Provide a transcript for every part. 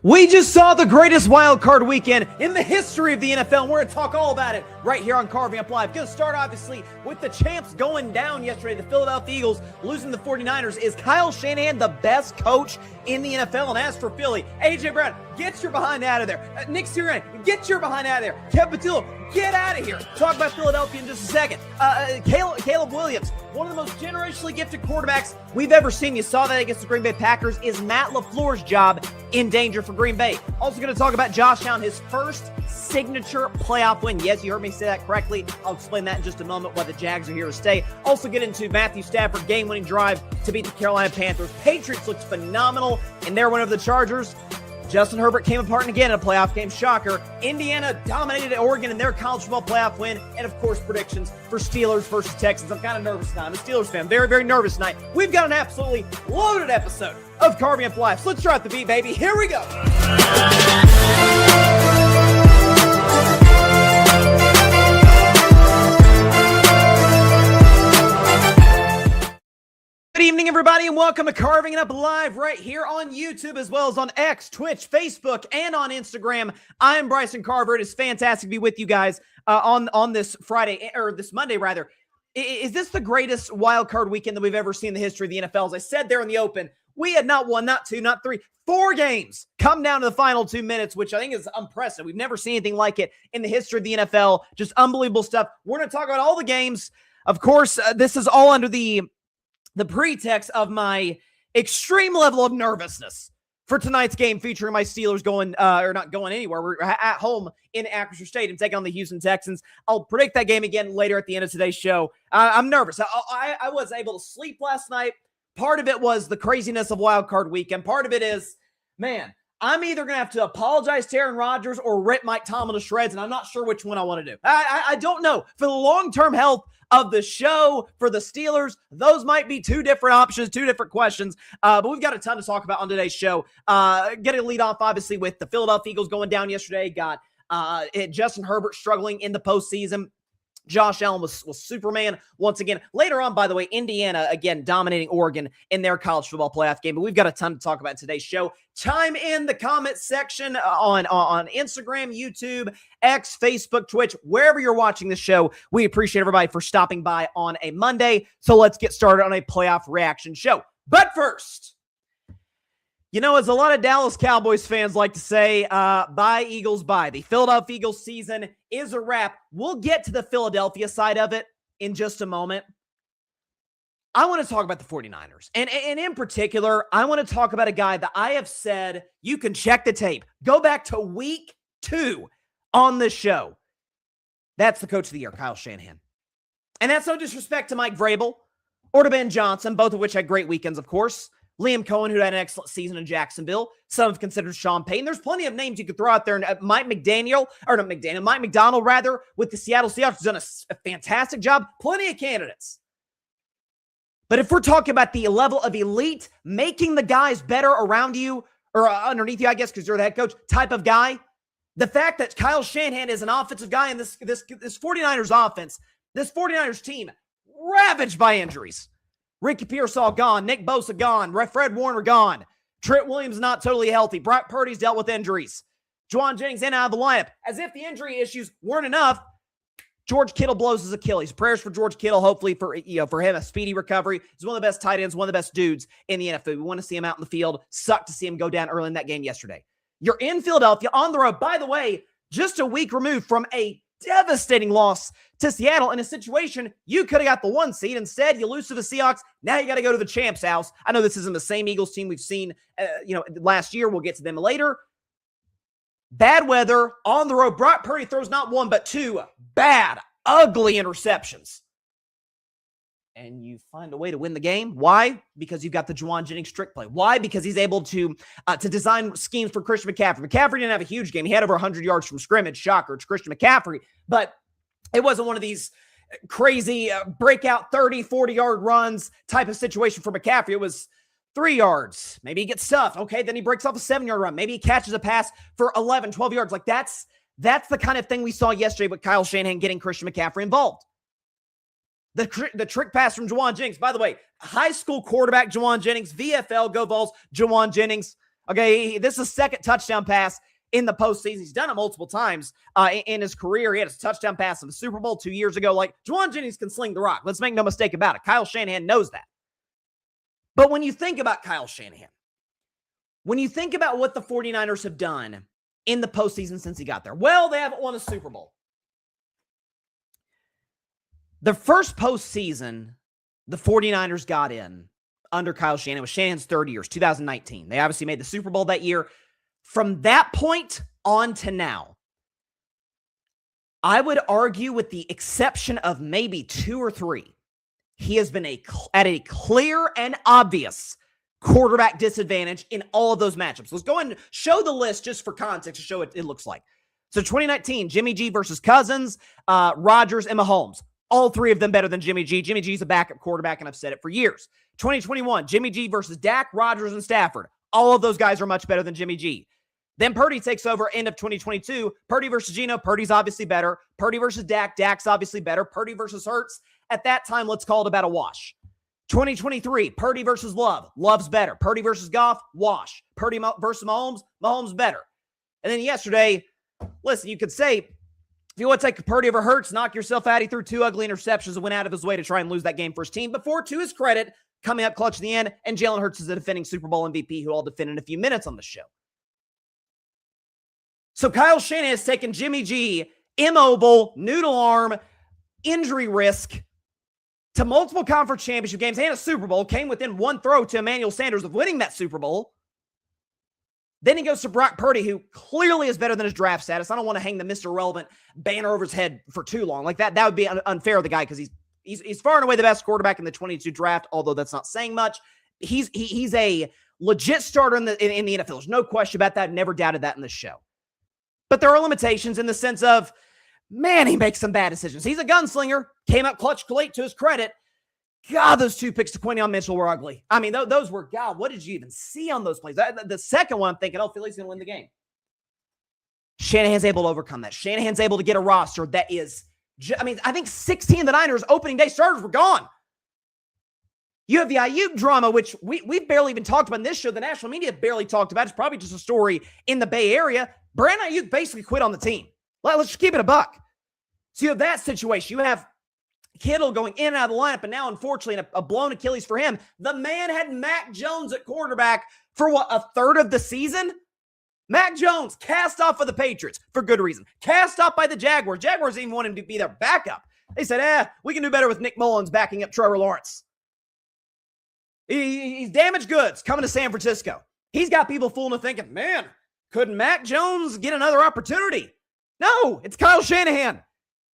We just saw the greatest wild card weekend in the history of the NFL, and we're going to talk all about it right here on Carving Up Live. Going to start, obviously, with the champs going down yesterday. The Philadelphia Eagles losing the 49ers. Is Kyle Shanahan the best coach in the NFL? And as for Philly, A.J. Brown, get your behind out of there. Nick Sirianni, get your behind out of there. Kevin Patillo, get out of here. Talk about Philadelphia in just a second. Caleb Williams, one of the most generationally gifted quarterbacks we've ever seen. You saw that against the Green Bay Packers. Is Matt LaFleur's job in danger for Green Bay? Also going to talk about Josh Allen, his first signature playoff win. Yes, you heard me say that correctly. I'll explain that in just a moment, why the Jags are here to stay. Also get into Matthew Stafford game-winning drive to beat the Carolina Panthers. Patriots looked phenomenal in their win over the Chargers. Justin Herbert came apart again in a playoff game. Shocker. Indiana dominated Oregon in their college football playoff win. And, of course, predictions for Steelers versus Texans. I'm kind of nervous tonight. I'm a Steelers fan. Very, very nervous tonight. We've got an absolutely loaded episode of Carving Up Live. So let's start the beat, baby. Here we go. Good evening, everybody, and welcome to Carving It Up Live right here on YouTube, as well as on X, Twitch, Facebook, and on Instagram. I am Bryson Carver. It is fantastic to be with you guys on this Friday, or this Monday, rather. Is this the greatest wild card weekend that we've ever seen in the history of the NFL? As I said there in the open, we had not one, not two, not three, 4 games come down to the final 2 minutes, which I think is unprecedented. We've never seen anything like it in the history of the NFL. Just unbelievable stuff. We're going to talk about all the games. Of course, this is all under the pretext of my extreme level of nervousness for tonight's game, featuring my Steelers going, or not going anywhere. We're at home in Acrisure Stadium taking on the Houston Texans. I'll predict that game again later at the end of today's show. I'm nervous. I was able to sleep last night. Part of it was the craziness of Wild Card Weekend. Part of it is, man, I'm either going to have to apologize to Aaron Rodgers or rip Mike Tomlin to shreds, and I'm not sure which one I want to do. I don't know. For the long-term health of the show, for the Steelers, those might be 2 different options, 2 different questions, but we've got a ton to talk about on today's show. Getting lead off, obviously, with the Philadelphia Eagles going down yesterday. Got Justin Herbert struggling in the postseason. Josh Allen was Superman once again. Later on, by the way, Indiana, again, dominating Oregon in their college football playoff game. But we've got a ton to talk about in today's show. Chime in the comment section on Instagram, YouTube, X, Facebook, Twitch, wherever you're watching this show. We appreciate everybody for stopping by on a Monday. So let's get started on a playoff reaction show. But first, you know, as a lot of Dallas Cowboys fans like to say, bye, Eagles, bye. The Philadelphia Eagles season is a wrap. We'll get to the Philadelphia side of it in just a moment. I want to talk about the 49ers. And in particular, I want to talk about a guy that I have said, you can check the tape. Go back to week 2 on this show. That's the coach of the year, Kyle Shanahan. And that's no disrespect to Mike Vrabel or to Ben Johnson, both of which had great weekends, of course. Liam Cohen, who had an excellent season in Jacksonville. Some have considered Sean Payton. There's plenty of names you could throw out there. And Mike McDonald, rather, with the Seattle Seahawks, has done a fantastic job. Plenty of candidates. But if we're talking about the level of elite, making the guys better around you, or underneath you, I guess, because you're the head coach, type of guy, the fact that Kyle Shanahan is an offensive guy in this 49ers offense, this 49ers team, ravaged by injuries. Ricky Pearsall gone. Nick Bosa gone. Fred Warner gone. Trent Williams not totally healthy. Brock Purdy's dealt with injuries. Juwan Jennings in and out of the lineup. As if the injury issues weren't enough, George Kittle blows his Achilles. Prayers for George Kittle, hopefully for him, a speedy recovery. He's one of the best tight ends, one of the best dudes in the NFL. We want to see him out in the field. Sucked to see him go down early in that game yesterday. You're in Philadelphia on the road. By the way, just a week removed from a devastating loss to Seattle in a situation you could have got the 1 seed. Instead, you lose to the Seahawks. Now you got to go to the champ's house. I know this isn't the same Eagles team we've seen, last year. We'll get to them later. Bad weather on the road. Brock Purdy throws not 1, but 2 bad, ugly interceptions. And you find a way to win the game. Why? Because you've got the Juwan Jennings trick play. Why? Because he's able to design schemes for Christian McCaffrey. McCaffrey didn't have a huge game. He had over 100 yards from scrimmage. Shocker. It's Christian McCaffrey. But it wasn't one of these crazy breakout 30, 40-yard runs type of situation for McCaffrey. It was 3 yards. Maybe he gets stuffed. Okay, then he breaks off a 7-yard run. Maybe he catches a pass for 11, 12 yards. Like that's the kind of thing we saw yesterday with Kyle Shanahan getting Christian McCaffrey involved. The trick pass from Juwan Jennings. By the way, high school quarterback Juwan Jennings, VFL, go Vols, Juwan Jennings. Okay, this is his second touchdown pass in the postseason. He's done it multiple times in his career. He had his touchdown pass in the Super Bowl 2 years ago. Like, Juwan Jennings can sling the rock. Let's make no mistake about it. Kyle Shanahan knows that. But when you think about Kyle Shanahan, when you think about what the 49ers have done in the postseason since he got there, well, they haven't won a Super Bowl. The first postseason the 49ers got in under Kyle Shanahan was Shanahan's third year, 2019. They obviously made the Super Bowl that year. From that point on to now, I would argue, with the exception of maybe 2 or 3, he has been at a clear and obvious quarterback disadvantage in all of those matchups. Let's go and show the list just for context to show what it looks like. So 2019, Jimmy G versus Cousins, Rodgers, and Mahomes. All 3 of them better than Jimmy G. Jimmy G's a backup quarterback, and I've said it for years. 2021, Jimmy G versus Dak, Rodgers, and Stafford. All of those guys are much better than Jimmy G. Then Purdy takes over end of 2022. Purdy versus Geno. Purdy's obviously better. Purdy versus Dak. Dak's obviously better. Purdy versus Hurts. At that time, let's call it about a wash. 2023, Purdy versus Love. Love's better. Purdy versus Goff. Wash. Purdy versus Mahomes. Mahomes better. And then yesterday, listen, you could say, if you want to take Purdy over Hurts, knock yourself out. He threw 2 ugly interceptions and went out of his way to try and lose that game for his team before, to his credit, coming up clutch at the end. And Jalen Hurts is the defending Super Bowl MVP, who I'll defend in a few minutes on the show. So Kyle Shanahan has taken Jimmy G, immobile, noodle arm, injury risk, to multiple conference championship games and a Super Bowl, came within 1 throw to Emmanuel Sanders of winning that Super Bowl. Then he goes to Brock Purdy, who clearly is better than his draft status. I don't want to hang the Mr. Relevant banner over his head for too long. Like that would be unfair of the guy, because he's far and away the best quarterback in the 22 draft, although that's not saying much. He's a legit starter in the NFL. There's no question about that. Never doubted that in this show. But there are limitations in the sense of, man, he makes some bad decisions. He's a gunslinger. Came up clutch late, to his credit. God, those 2 picks to Quinion Mitchell were ugly. I mean, those were, God, what did you even see on those plays? The second one, I'm thinking, oh, Philly's going to win the game. Shanahan's able to overcome that. Shanahan's able to get a roster that is, I think 16 of the Niners opening day starters were gone. You have the Ayuk drama, which we've barely even talked about in this show. The national media barely talked about. It's probably just a story in the Bay Area. Brandon Ayuk basically quit on the team. Let's just keep it a buck. So you have that situation. You have Kittle going in and out of the lineup, and now, unfortunately, a blown Achilles for him. The man had Mac Jones at quarterback for, a third of the season? Mac Jones cast off of the Patriots for good reason. Cast off by the Jaguars. Jaguars even want him to be their backup. They said, we can do better with Nick Mullins backing up Trevor Lawrence. He's damaged goods coming to San Francisco. He's got people fooling and thinking, man, could Mac Jones get another opportunity? No, it's Kyle Shanahan.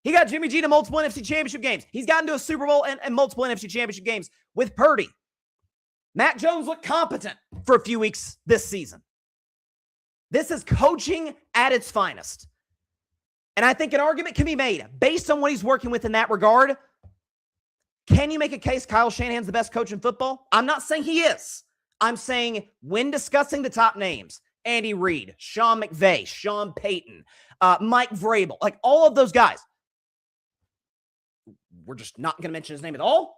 He got Jimmy G to multiple NFC championship games. He's gotten to a Super Bowl and multiple NFC championship games with Purdy. Mac Jones looked competent for a few weeks this season. This is coaching at its finest. And I think an argument can be made based on what he's working with in that regard. Can you make a case Kyle Shanahan's the best coach in football? I'm not saying he is. I'm saying when discussing the top names, Andy Reid, Sean McVay, Sean Payton, Mike Vrabel, like all of those guys, we're just not going to mention his name at all.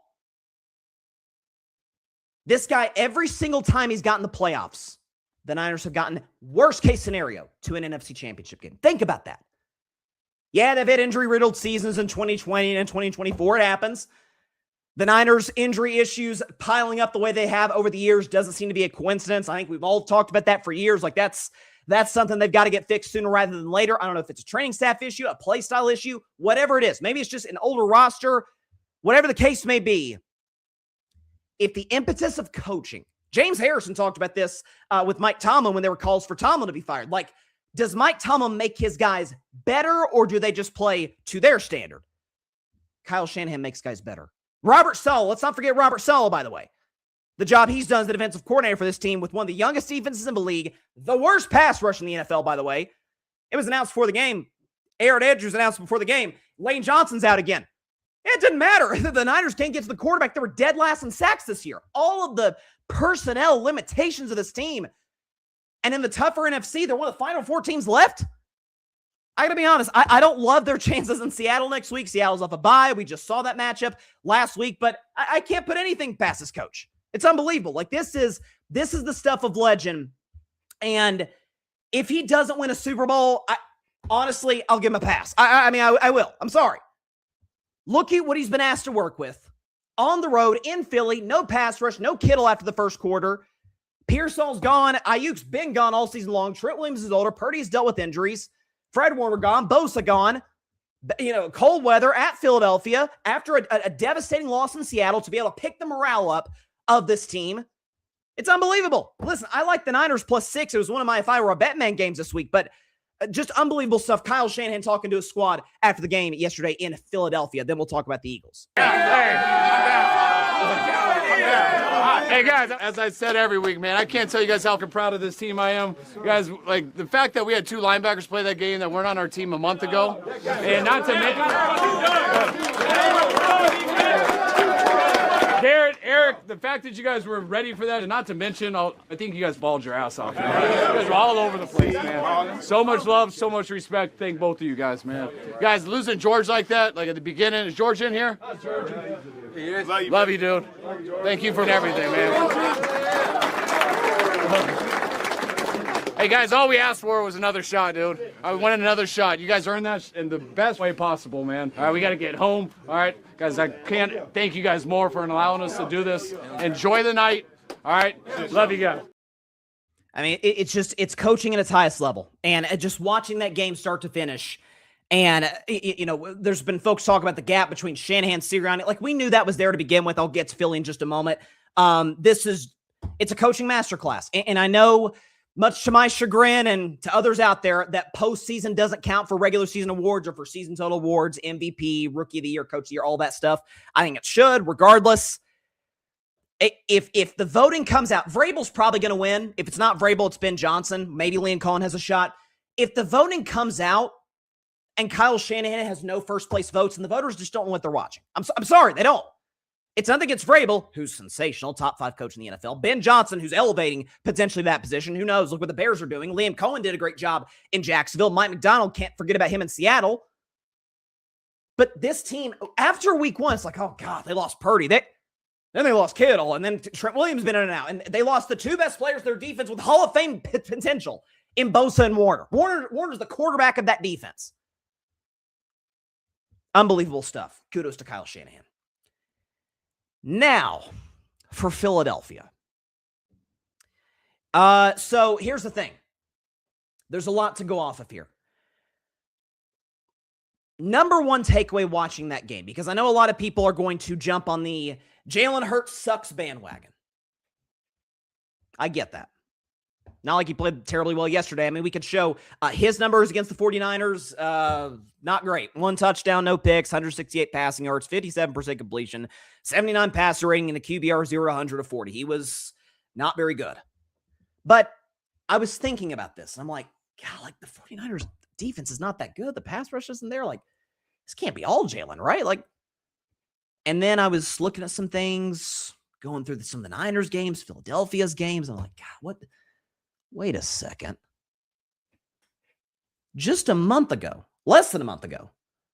This guy, every single time he's gotten the playoffs, the Niners have gotten, worst case scenario, to an NFC championship game. Think about that. Yeah, they've had injury-riddled seasons in 2020 and 2024. It happens. The Niners' injury issues piling up the way they have over the years doesn't seem to be a coincidence. I think we've all talked about that for years. Like that's something they've got to get fixed sooner rather than later. I don't know if it's a training staff issue, a play style issue, whatever it is. Maybe it's just an older roster, whatever the case may be. If the impetus of coaching, James Harrison talked about this with Mike Tomlin when there were calls for Tomlin to be fired. Like, does Mike Tomlin make his guys better, or do they just play to their standard? Kyle Shanahan makes guys better. Robert Saleh, let's not forget Robert Saleh, by the way. The job he's done as the defensive coordinator for this team with one of the youngest defenses in the league, the worst pass rush in the NFL, by the way. It was announced before the game. Aaron Andrews announced before the game. Lane Johnson's out again. It didn't matter. The Niners can't get to the quarterback. They were dead last in sacks this year. All of the personnel limitations of this team. And in the tougher NFC, they're one of the final 4 teams left. I got to be honest, I don't love their chances in Seattle next week. Seattle's off a bye. We just saw that matchup last week, but I can't put anything past this coach. It's unbelievable. Like this is the stuff of legend And if he doesn't win a Super Bowl, honestly, I'll give him a pass. I will. I'm sorry. Look at what he's been asked to work with. On the road, in Philly, no pass rush, no Kittle after the first quarter. Pearsall's gone. Ayuk's been gone all season long. Trent Williams is older. Purdy's dealt with injuries. Fred Warner gone. Bosa gone. Cold weather at Philadelphia after a devastating loss in Seattle to be able to pick the morale up of this team. It's unbelievable. Listen, I like the Niners +6. It was one of my if I were a Betman games this week, but just unbelievable stuff. Kyle Shanahan talking to his squad after the game yesterday in Philadelphia. Then we'll talk about the Eagles. Hey, guys, as I said every week, man, I can't tell you guys how proud of this team I am. You guys, like, the fact that we had 2 linebackers play that game that weren't on our team a month ago, and not to mention... Garrett, Eric, the fact that you guys were ready for that, and not to mention, I think you guys balled your ass off, man. You guys were all over the place, man. So much love, so much respect. Thank both of you guys, man. Guys, losing George like that, like at the beginning. Is George in here? Love you, dude. Thank you for everything, man. Hey, guys, all we asked for was another shot, dude. I wanted another shot. You guys earned that in the best way possible, man. All right, we got to get home. All right, guys, I can't thank you guys more for allowing us to do this. Enjoy the night. All right, love you guys. I mean, it's coaching at its highest level. And just watching that game start to finish. And, there's been folks talking about the gap between Shanahan and Sirianni. Like, we knew that was there to begin with. I'll get to Philly in just a moment. It's a coaching masterclass. And I know, much to my chagrin and to others out there, that postseason doesn't count for regular season awards or for season total awards, MVP, Rookie of the Year, Coach of the Year, all that stuff. I think it should, regardless. If the voting comes out, Vrabel's probably going to win. If it's not Vrabel, it's Ben Johnson. Maybe Liam Cohen has a shot. If the voting comes out and Kyle Shanahan has no first-place votes and the voters just don't know what they're watching, I'm sorry, they don't. It's nothing against Vrabel, who's sensational, top 5 coach in the NFL. Ben Johnson, who's elevating potentially that position. Who knows? Look what the Bears are doing. Liam Cohen did a great job in Jacksonville. Mike McDonald, can't forget about him in Seattle. But this team, after week 1, it's like, oh, God, they lost Purdy. Then they lost Kittle, and then Trent Williams been in and out. And they lost the 2 best players of their defense with Hall of Fame potential in Bosa and Warner. Warner's the quarterback of that defense. Unbelievable stuff. Kudos to Kyle Shanahan. Now, for Philadelphia. So here's the thing. There's a lot to go off of here. Number one takeaway watching that game, because I know a lot of people are going to jump on the Jalen Hurts sucks bandwagon. I get that. Not like he played terribly well yesterday. I mean, we could show his numbers against the 49ers. Not great. 1 touchdown, no picks, 168 passing yards, 57% completion, 79 passer rating, and a QBR 0-100 of 40. He was not very good. But I was thinking about this, and I'm like, God, like the 49ers defense is not that good. The pass rush isn't there. Like, this can't be all Jalen, right? Like, and then I was looking at some things, going through some of the Niners games, Philadelphia's games. I'm like, God, what? Wait a second. Just a month ago, less than a month ago,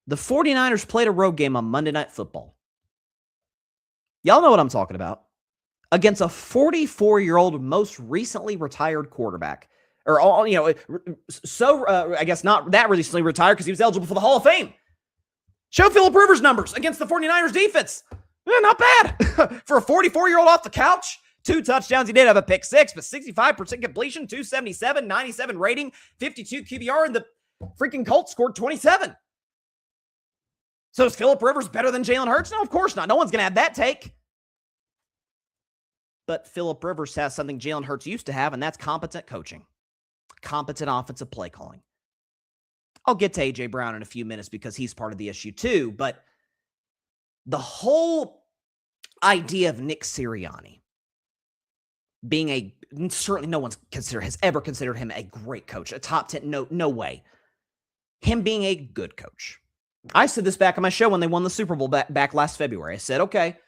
the 49ers played a road game on Monday Night Football. Y'all know what I'm talking about. Against a 44-year-old, most recently retired quarterback. Or, I guess not that recently retired because he was eligible for the Hall of Fame. Show Phillip Rivers' numbers against the 49ers defense. Not bad. For a 44-year-old off the couch. 2 touchdowns. He did have a pick 6, but 65% completion, 277, 97 rating, 52 QBR, and the freaking Colts scored 27. So is Phillip Rivers better than Jalen Hurts? No, of course not. No one's going to have that take. But Phillip Rivers has something Jalen Hurts used to have, and that's competent coaching. Competent offensive play calling. I'll get to A.J. Brown in a few minutes because he's part of the issue too, but the whole idea of Nick Sirianni being certainly no one's has ever considered him a great coach, a top 10, no way. Him being a good coach. I said this back on my show when they won the Super Bowl back last February. I said, okay,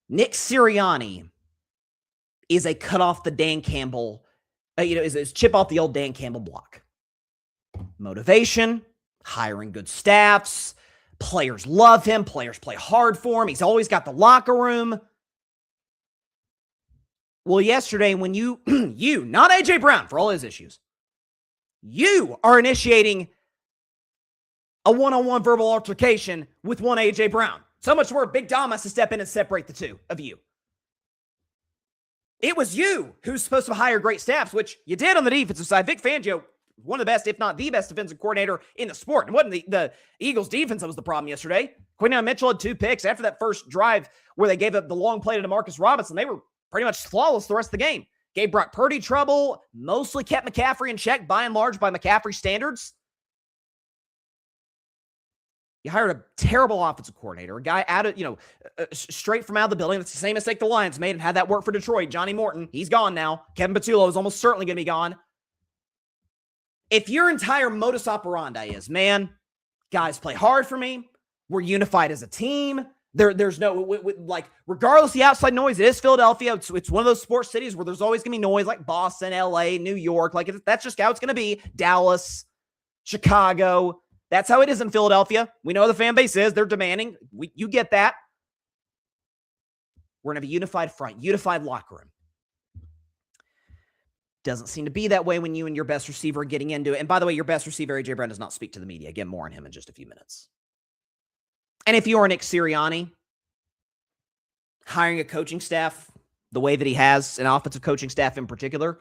Nick Sirianni is a cut off the Dan Campbell, is chip off the old Dan Campbell block. Motivation, hiring good staffs, players love him, players play hard for him. He's always got the locker room. Well, yesterday when you, not A.J. Brown for all his issues, you are initiating a one-on-one verbal altercation with one A.J. Brown. So much more Big Dom has to step in and separate the two of you. It was you who's supposed to hire great staffs, which you did on the defensive side. Vic Fangio, one of the best, if not the best defensive coordinator in the sport. It wasn't the Eagles' defense that was the problem yesterday. Quinton Mitchell had 2 picks. After that first drive where they gave up the long play to DeMarcus Robinson, they were pretty much flawless the rest of the game. Gave Brock Purdy trouble, mostly kept McCaffrey in check, by and large, by McCaffrey standards. You hired a terrible offensive coordinator, a guy out of, straight from out of the building. That's the same mistake the Lions made and had that work for Detroit. Johnny Morton, he's gone now. Kevin Patullo is almost certainly going to be gone. If your entire modus operandi is, man, guys play hard for me, we're unified as a team, there's no, regardless of the outside noise, it is Philadelphia. It's one of those sports cities where there's always going to be noise, like Boston, LA, New York. That's just how it's going to be. Dallas, Chicago. That's how it is in Philadelphia. We know the fan base is. They're demanding. You get that. We're going to have a unified front, unified locker room. Doesn't seem to be that way when you and your best receiver are getting into it. And by the way, your best receiver, A.J. Brown, does not speak to the media. Again, more on him in just a few minutes. And if you are Nick Sirianni, hiring a coaching staff the way that he has, an offensive coaching staff in particular,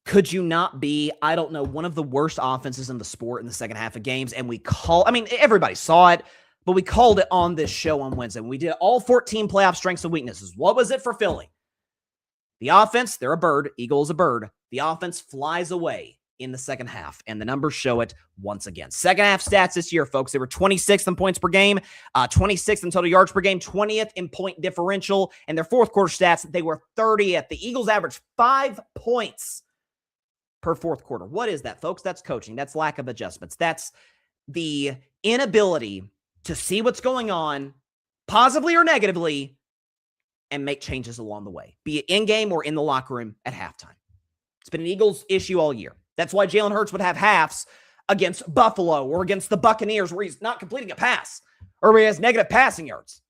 could you not be, I don't know, one of the worst offenses in the sport in the second half of games? And everybody saw it, but we called it on this show on Wednesday. We did all 14 playoff strengths and weaknesses. What was it for Philly? The offense, they're a bird. Eagle is a bird. The offense flies away in the second half, and the numbers show it once again. Second half stats this year, folks. They were 26th in points per game, 26th in total yards per game, 20th in point differential, and their fourth quarter stats, they were 30th. The Eagles averaged 5 points per fourth quarter. What is that, folks? That's coaching. That's lack of adjustments. That's the inability to see what's going on, positively or negatively, and make changes along the way, be it in-game or in the locker room at halftime. It's been an Eagles issue all year. That's why Jalen Hurts would have halves against Buffalo or against the Buccaneers where he's not completing a pass or where he has negative passing yards.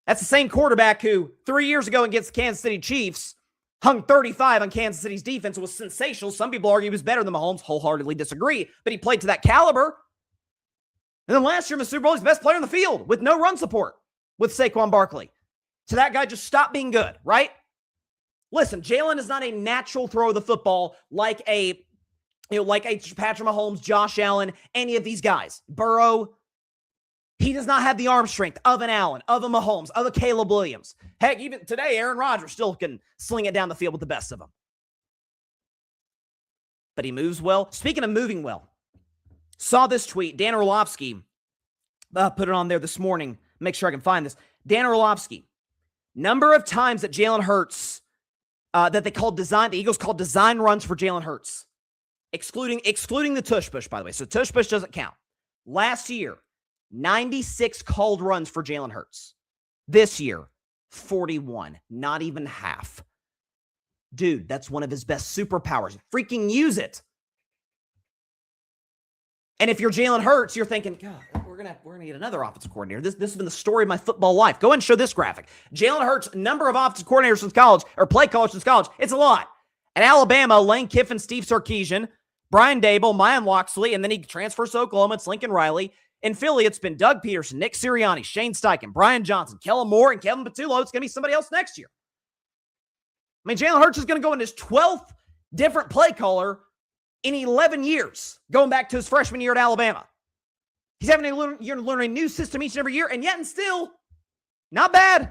That's the same quarterback who 3 years ago against the Kansas City Chiefs hung 35 on Kansas City's defense. It was sensational. Some people argue he was better than Mahomes. Wholeheartedly disagree, but he played to that caliber. And then last year in the Super Bowl, he's the best player on the field with no run support with Saquon Barkley. So that guy just stopped being good, right? Listen, Jalen is not a natural thrower of the football like a Patrick Mahomes, Josh Allen, any of these guys. Burrow, he does not have the arm strength of an Allen, of a Mahomes, of a Caleb Williams. Heck, even today, Aaron Rodgers still can sling it down the field with the best of them. But he moves well. Speaking of moving well, saw this tweet. Dan Orlovsky put it on there this morning. Make sure I can find this. Dan Orlovsky, number of times that Jalen Hurts, that the Eagles called design runs for Jalen Hurts, excluding the tush push, by the way. So tush push doesn't count. Last year, 96 called runs for Jalen Hurts. This year, 41, not even half. Dude, that's one of his best superpowers. Freaking use it. And if you're Jalen Hurts, you're thinking, God, we're gonna get another offensive coordinator. This has been the story of my football life. Go ahead and show this graphic. Jalen Hurts, number of offensive coordinators since college, or play college since college, it's a lot. At Alabama, Lane Kiffin, Steve Sarkisian, Brian Dable, Mayan Loxley, and then he transfers to Oklahoma. It's Lincoln Riley. In Philly, it's been Doug Peterson, Nick Sirianni, Shane Steichen, Brian Johnson, Kellen Moore, and Kevin Patullo. It's going to be somebody else next year. I mean, Jalen Hurts is going to go in his 12th different play caller in 11 years, going back to his freshman year at Alabama. He's having to learn a new system each and every year, and yet and still, not bad.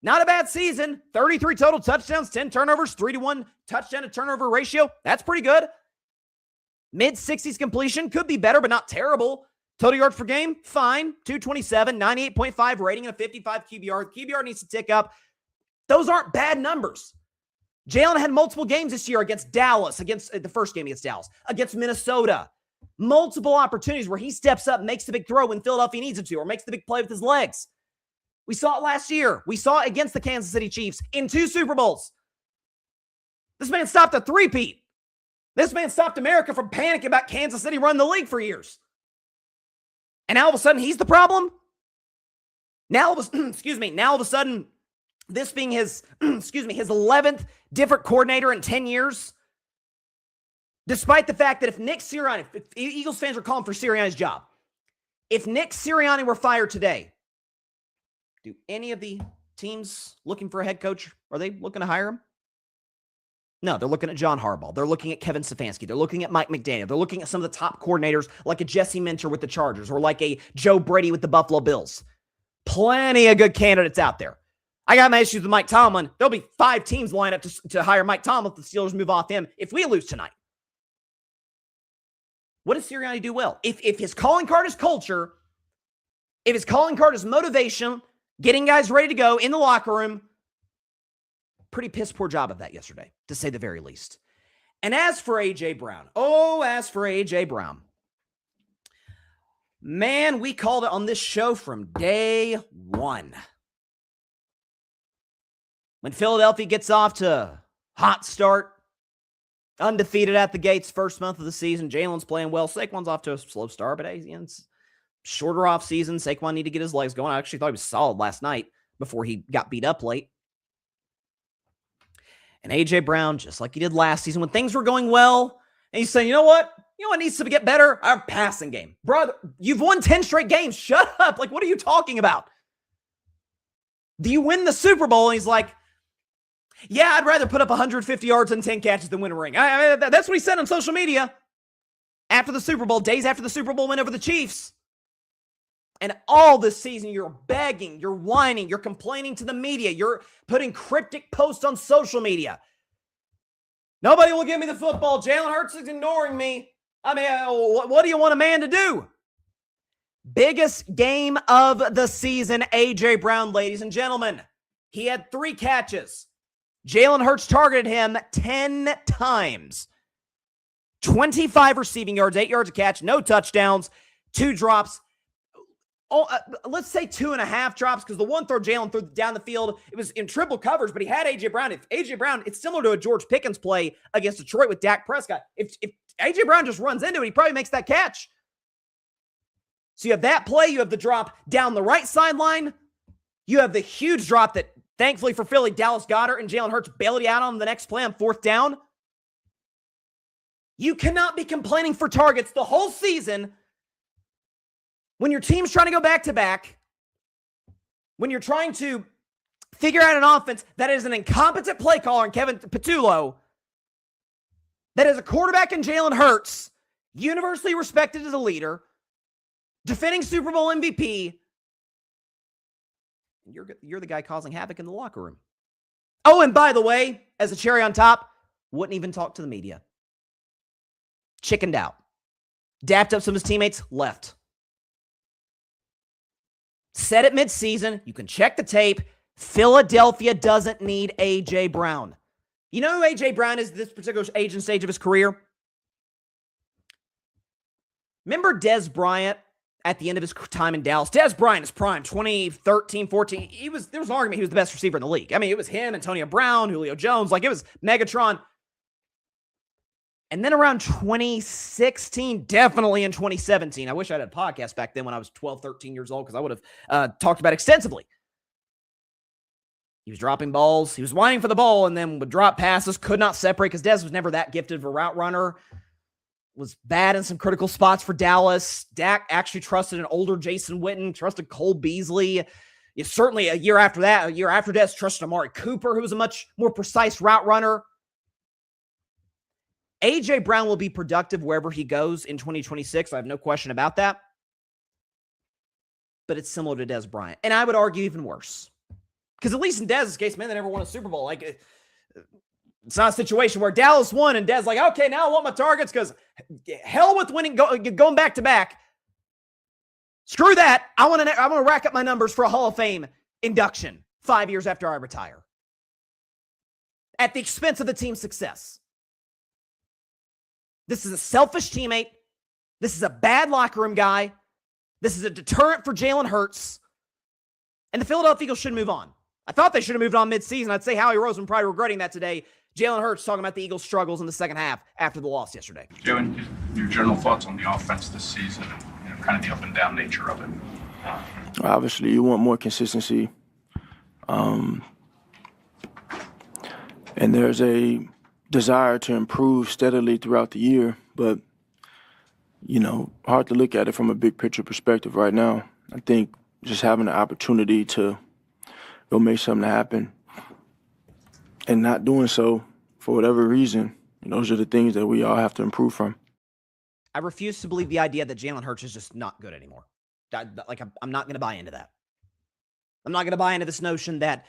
Not a bad season. 33 total touchdowns, 10 turnovers, 3-to-1 touchdown to turnover ratio. That's pretty good. Mid-60s completion, could be better, but not terrible. Total yards per game, fine. 227, 98.5 rating, and a 55 QBR. The QBR needs to tick up. Those aren't bad numbers. Jalen had multiple games this year against Dallas, against the first game against Dallas, against Minnesota. Multiple opportunities where he steps up, makes the big throw when Philadelphia needs him to, or makes the big play with his legs. We saw it last year. We saw it against the Kansas City Chiefs in 2 Super Bowls. This man stopped a three-peat. This man stopped America from panicking about Kansas City running the league for years. And now all of a sudden, he's the problem? Now all of a sudden, this being his, excuse me, his 11th different coordinator in 10 years, despite the fact that if Nick Sirianni, if Eagles fans are calling for Sirianni's job, if Nick Sirianni were fired today, do any of the teams looking for a head coach, are they looking to hire him? No, they're looking at John Harbaugh. They're looking at Kevin Stefanski. They're looking at Mike McDaniel. They're looking at some of the top coordinators like a Jesse Minter with the Chargers or like a Joe Brady with the Buffalo Bills. Plenty of good candidates out there. I got my issues with Mike Tomlin. There'll be 5 teams lined up to hire Mike Tomlin if the Steelers move off him if we lose tonight. What does Sirianni do well? If his calling card is culture, if his calling card is motivation, getting guys ready to go in the locker room, pretty piss poor job of that yesterday, to say the very least. And as for A.J. Brown, man, we called it on this show from day one. When Philadelphia gets off to a hot start, undefeated at the gates, first month of the season, Jalen's playing well. Saquon's off to a slow start, but it's shorter off season. Saquon need to get his legs going. I actually thought he was solid last night before he got beat up late. And A.J. Brown, just like he did last season, when things were going well, and he's saying, you know what needs to get better? Our passing game. Brother, you've won 10 straight games. Shut up. Like, what are you talking about? Do you win the Super Bowl? And he's like, yeah, I'd rather put up 150 yards and 10 catches than win a ring. That's what he said on social media after the Super Bowl, days after the Super Bowl win over the Chiefs. And all this season, you're begging, you're whining, you're complaining to the media, you're putting cryptic posts on social media. Nobody will give me the football. Jalen Hurts is ignoring me. What do you want a man to do? Biggest game of the season, A.J. Brown, ladies and gentlemen. He had 3 catches. Jalen Hurts targeted him 10 times. 25 receiving yards, 8 yards a catch, no touchdowns, 2 drops. Let's say 2.5 drops, because the one throw Jalen threw down the field, it was in triple coverage, but he had A.J. Brown. If A.J. Brown, it's similar to a George Pickens play against Detroit with Dak Prescott. If A.J. Brown just runs into it, he probably makes that catch. So you have that play, you have the drop down the right sideline, you have the huge drop that, thankfully for Philly, Dallas Goedert and Jalen Hurts bailed you out on the next play on 4th down. You cannot be complaining for targets the whole season when your team's trying to go back-to-back, when you're trying to figure out an offense that is an incompetent play caller in Kevin Patullo, that is a quarterback in Jalen Hurts, universally respected as a leader, defending Super Bowl MVP. You're the guy causing havoc in the locker room. Oh, and by the way, as a cherry on top, wouldn't even talk to the media. Chickened out. Dapped up some of his teammates, left. Said it midseason. You can check the tape. Philadelphia doesn't need A.J. Brown. You know who A.J. Brown is at this particular age and stage of his career? Remember Dez Bryant at the end of his time in Dallas? Dez Bryant is prime, 2013, 14. There was an argument he was the best receiver in the league. It was him, Antonio Brown, Julio Jones. It was Megatron. And then around 2016, definitely in 2017, I wish I had a podcast back then when I was 12, 13 years old, because I would have talked about it extensively. He was dropping balls. He was whining for the ball and then would drop passes, could not separate because Dez was never that gifted of a route runner. Was bad in some critical spots for Dallas. Dak actually trusted an older Jason Witten, trusted Cole Beasley. Certainly a year after Dez, trusted Amari Cooper, who was a much more precise route runner. A.J. Brown will be productive wherever he goes in 2026. I have no question about that. But it's similar to Dez Bryant. And I would argue even worse. Because at least in Dez's case, man, they never won a Super Bowl. It's not a situation where Dallas won and Dez okay, now I want my targets because hell with winning, going back to back. Screw that. I want to rack up my numbers for a Hall of Fame induction 5 years after I retire. At the expense of the team's success. This is a selfish teammate. This is a bad locker room guy. This is a deterrent for Jalen Hurts. And the Philadelphia Eagles should move on. I thought they should have moved on midseason. I'd say Howie Roseman probably regretting that today. Jalen Hurts talking about the Eagles' struggles in the second half after the loss yesterday. Joe, and your general thoughts on the offense this season, kind of the up and down nature of it. Obviously, you want more consistency. And there's a desire to improve steadily throughout the year, but, hard to look at it from a big picture perspective right now. I think just having the opportunity to go make something happen and not doing so for whatever reason, those are the things that we all have to improve from. I refuse to believe the idea that Jalen Hurts is just not good anymore. I'm not going to buy into that. I'm not going to buy into this notion that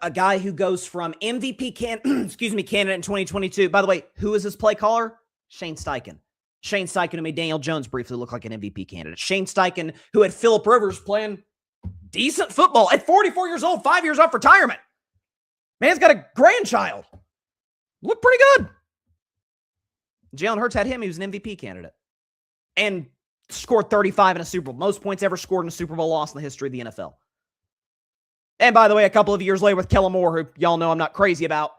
a guy who goes from MVP candidate in 2022. By the way, who is his play caller? Shane Steichen. Shane Steichen, who made Daniel Jones briefly look like an MVP candidate. Shane Steichen, who had Phillip Rivers playing decent football at 44 years old, 5 years off retirement. Man's got a grandchild. Looked pretty good. Jalen Hurts had him. He was an MVP candidate. And scored 35 in a Super Bowl. Most points ever scored in a Super Bowl loss in the history of the NFL. And by the way, a couple of years later with Kellen Moore, who y'all know I'm not crazy about.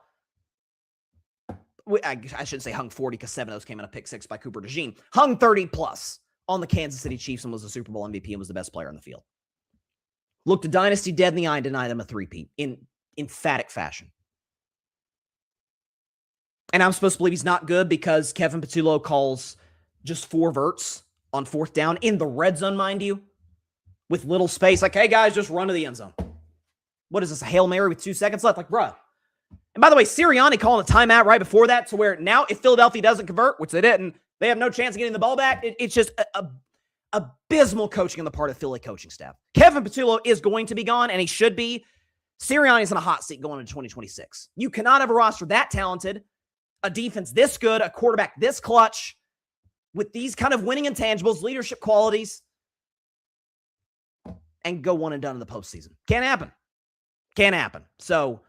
I shouldn't say hung 40 because 7 of those came in a pick six by Cooper DeJean. Hung 30 plus on the Kansas City Chiefs and was a Super Bowl MVP and was the best player on the field. Looked a dynasty dead in the eye and denied them a three-peat in emphatic fashion. And I'm supposed to believe he's not good because Kevin Patullo calls just 4 verts on 4th down in the red zone, mind you, with little space. Like, hey, guys, just run to the end zone. What is this, a Hail Mary with 2 seconds left? Like, bruh. And by the way, Sirianni calling a timeout right before that to where now if Philadelphia doesn't convert, which they didn't, they have no chance of getting the ball back. It's just abysmal coaching on the part of the Philly coaching staff. Kevin Patullo is going to be gone, and he should be. Sirianni's in a hot seat going into 2026. You cannot have a roster that talented, a defense this good, a quarterback this clutch, with these kind of winning intangibles, leadership qualities, and go one and done in the postseason. Can't happen. Can't happen. So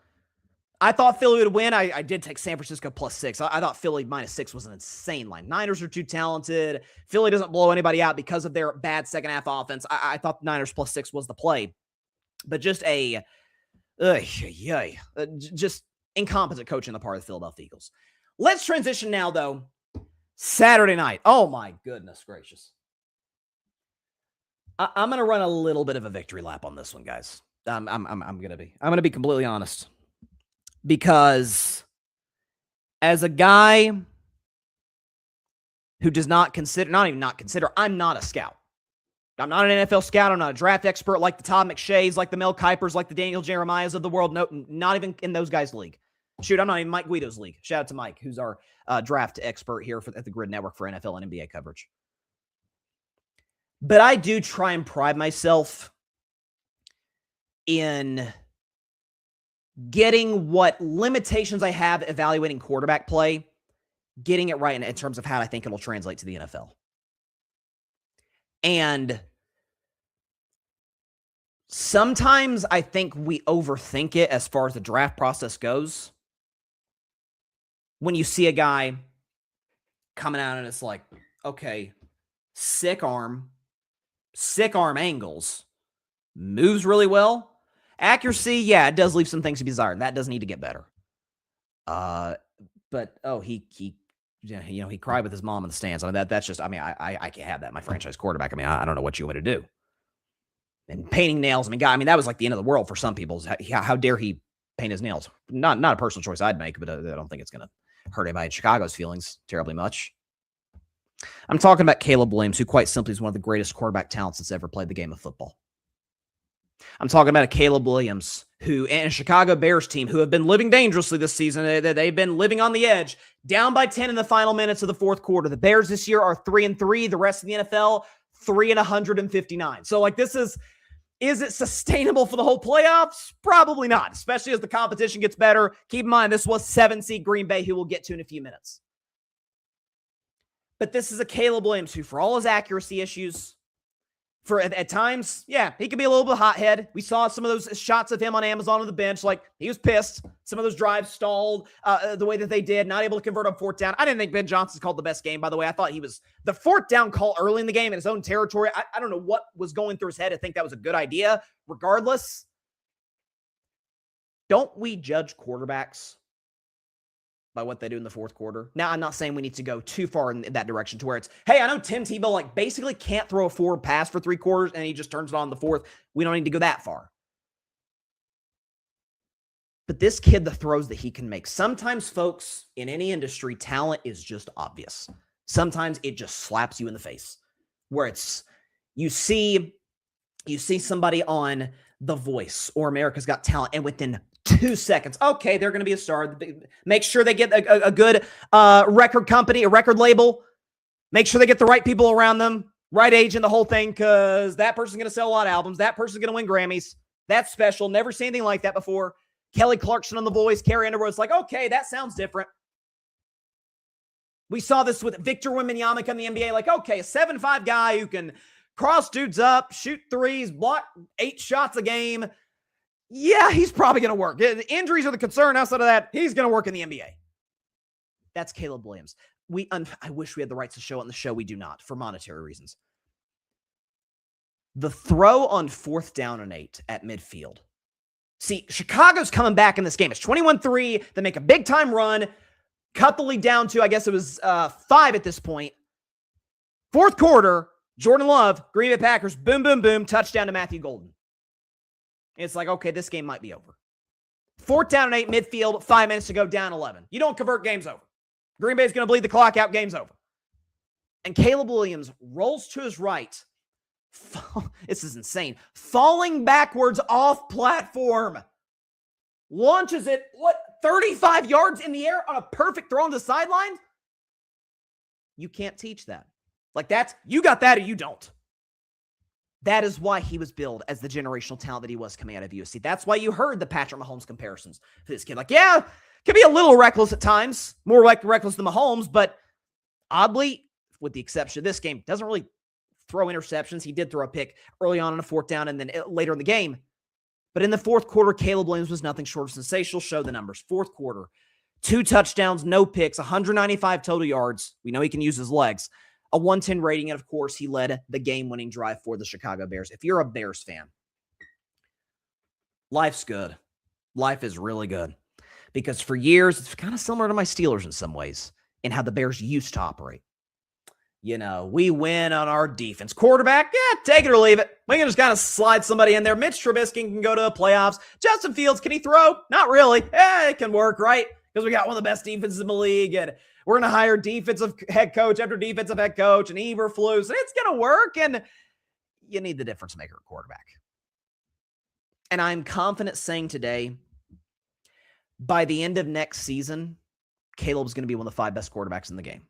I thought Philly would win. I did take San Francisco +6. I thought Philly -6 was an insane line. Niners are too talented. Philly doesn't blow anybody out because of their bad second half offense. I thought Niners +6 was the play. But just just incompetent coaching on the part of the Philadelphia Eagles. Let's transition now, though. Saturday night. Oh, my goodness gracious. I'm going to run a little bit of a victory lap on this one, guys. I'm going to be completely honest. Because as a guy who does not consider, I'm not a scout. I'm not an NFL scout. I'm not a draft expert like the Todd McShays, like the Mel Kipers, like the Daniel Jeremiahs of the world. No, not even in those guys' league. Shoot, I'm not even Mike Guido's league. Shout out to Mike, who's our draft expert here at the Grid Network for NFL and NBA coverage. But I do try and pride myself in getting what limitations I have evaluating quarterback play, getting it right in terms of how I think it'll translate to the NFL. And sometimes I think we overthink it as far as the draft process goes. When you see a guy coming out and it's like, okay, sick arm angles, moves really well. Accuracy, yeah, it does leave some things to be desired. That does need to get better. But he cried with his mom in the stands. I mean, that's just, I can't have that. My franchise quarterback. I don't know what you want to do. And painting nails. That was like the end of the world for some people. How dare he paint his nails? Not a personal choice I'd make, but I don't think it's going to hurt anybody in Chicago's feelings terribly much. I'm talking about Caleb Williams, who quite simply is one of the greatest quarterback talents that's ever played the game of football. I'm talking about a Caleb Williams who, and a Chicago Bears team who have been living dangerously this season. They've been living on the edge, down by 10 in the final minutes of the fourth quarter. The Bears this year are 3-3. The rest of the NFL, 3-159. So is it sustainable for the whole playoffs? Probably not, especially as the competition gets better. Keep in mind, this was 7-seed Green Bay, who we'll get to in a few minutes. But this is a Caleb Williams who, for all his accuracy issues, at times, yeah, he could be a little bit hothead. We saw some of those shots of him on Amazon on the bench. Like, he was pissed. Some of those drives stalled the way that they did, not able to convert on 4th down. I didn't think Ben Johnson called the best game, by the way. I thought he was the 4th down call early in the game in his own territory. I don't know what was going through his head. I think that was a good idea. Regardless, don't we judge quarterbacks by what they do in the fourth quarter? Now, I'm not saying we need to go too far in that direction to where it's, hey, I know Tim Tebow basically can't throw a forward pass for 3 quarters and he just turns it on in the fourth. We don't need to go that far. But this kid, the throws that he can make, sometimes, folks, in any industry, talent is just obvious. Sometimes it just slaps you in the face, where it's, you see somebody on The Voice or America's Got Talent, and within 2 seconds, okay, they're going to be a star. Make sure they get a good record company, a record label. Make sure they get the right people around them, right age and the whole thing, because that person's going to sell a lot of albums. That person's going to win Grammys. That's special. Never seen anything like that before. Kelly Clarkson on The Voice, Carrie Underwood's like, okay, that sounds different. We saw this with Victor Wembanyama in the NBA. Like, okay, a 7'5" guy who can cross dudes up, shoot threes, block 8 shots a game. Yeah, he's probably going to work. The injuries are the concern. Outside of that, he's going to work in the NBA. That's Caleb Williams. I wish we had the rights to show it on the show. We do not, for monetary reasons. The throw on 4th down and 8 at midfield. See, Chicago's coming back in this game. It's 21-3. They make a big-time run. Cut the lead down to, I guess it was 5 at this point. 4th quarter, Jordan Love, Green Bay Packers, boom, boom, boom, touchdown to Matthew Golden. It's like, okay, this game might be over. 4th down and 8, midfield, 5 minutes to go, down 11. You don't convert, game's over. Green Bay's going to bleed the clock out, game's over. And Caleb Williams rolls to his right. This is insane. Falling backwards off platform. Launches it, 35 yards in the air on a perfect throw on the sideline? You can't teach that. Like, you got that or you don't. That is why he was billed as the generational talent that he was coming out of USC. That's why you heard the Patrick Mahomes comparisons for this kid. Like, yeah, could be a little reckless at times, more like reckless than Mahomes, but oddly, with the exception of this game, doesn't really throw interceptions. He did throw a pick early on a 4th down and then later in the game. But in the 4th quarter, Caleb Williams was nothing short of sensational. Show the numbers. 4th quarter, 2 touchdowns, no picks, 195 total yards. We know he can use his legs. A 110 rating, and of course, he led the game-winning drive for the Chicago Bears. If you're a Bears fan, life's good. Life is really good. Because for years, it's kind of similar to my Steelers in some ways, in how the Bears used to operate. You know, we win on our defense. Quarterback, yeah, take it or leave it. We can just kind of slide somebody in there. Mitch Trubisky can go to the playoffs. Justin Fields, can he throw? Not really. It can work, right? Because we got one of the best defenses in the league, and we're going to hire defensive head coach after defensive head coach, and Eberflus, and it's going to work, and you need the difference maker at quarterback. And I'm confident saying today, by the end of next season, Caleb's going to be one of the 5 best quarterbacks in the game.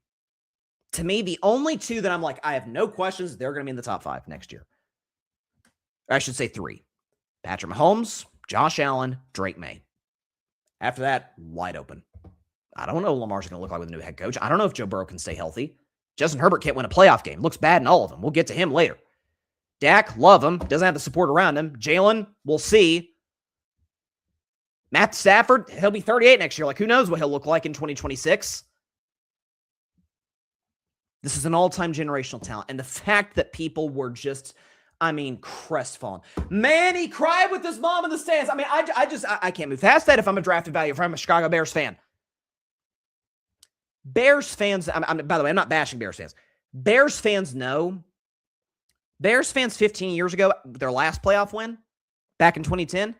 To me, the only 2 that I'm like, I have no questions, they're going to be in the top 5 next year. Or I should say 3. Patrick Mahomes, Josh Allen, Drake May. After that, wide open. I don't know what Lamar's going to look like with a new head coach. I don't know if Joe Burrow can stay healthy. Justin Herbert can't win a playoff game. Looks bad in all of them. We'll get to him later. Dak, love him. Doesn't have the support around him. Jalen, we'll see. Matt Stafford, he'll be 38 next year. Like, who knows what he'll look like in 2026? This is an all-time generational talent. And the fact that people were just, crestfallen. Man, he cried with his mom in the stands. I can't move past that if I'm a drafted value, if I'm a Chicago Bears fan. Bears fans, by the way, I'm not bashing Bears fans. Bears fans know. Bears fans 15 years ago, their last playoff win, back in 2010,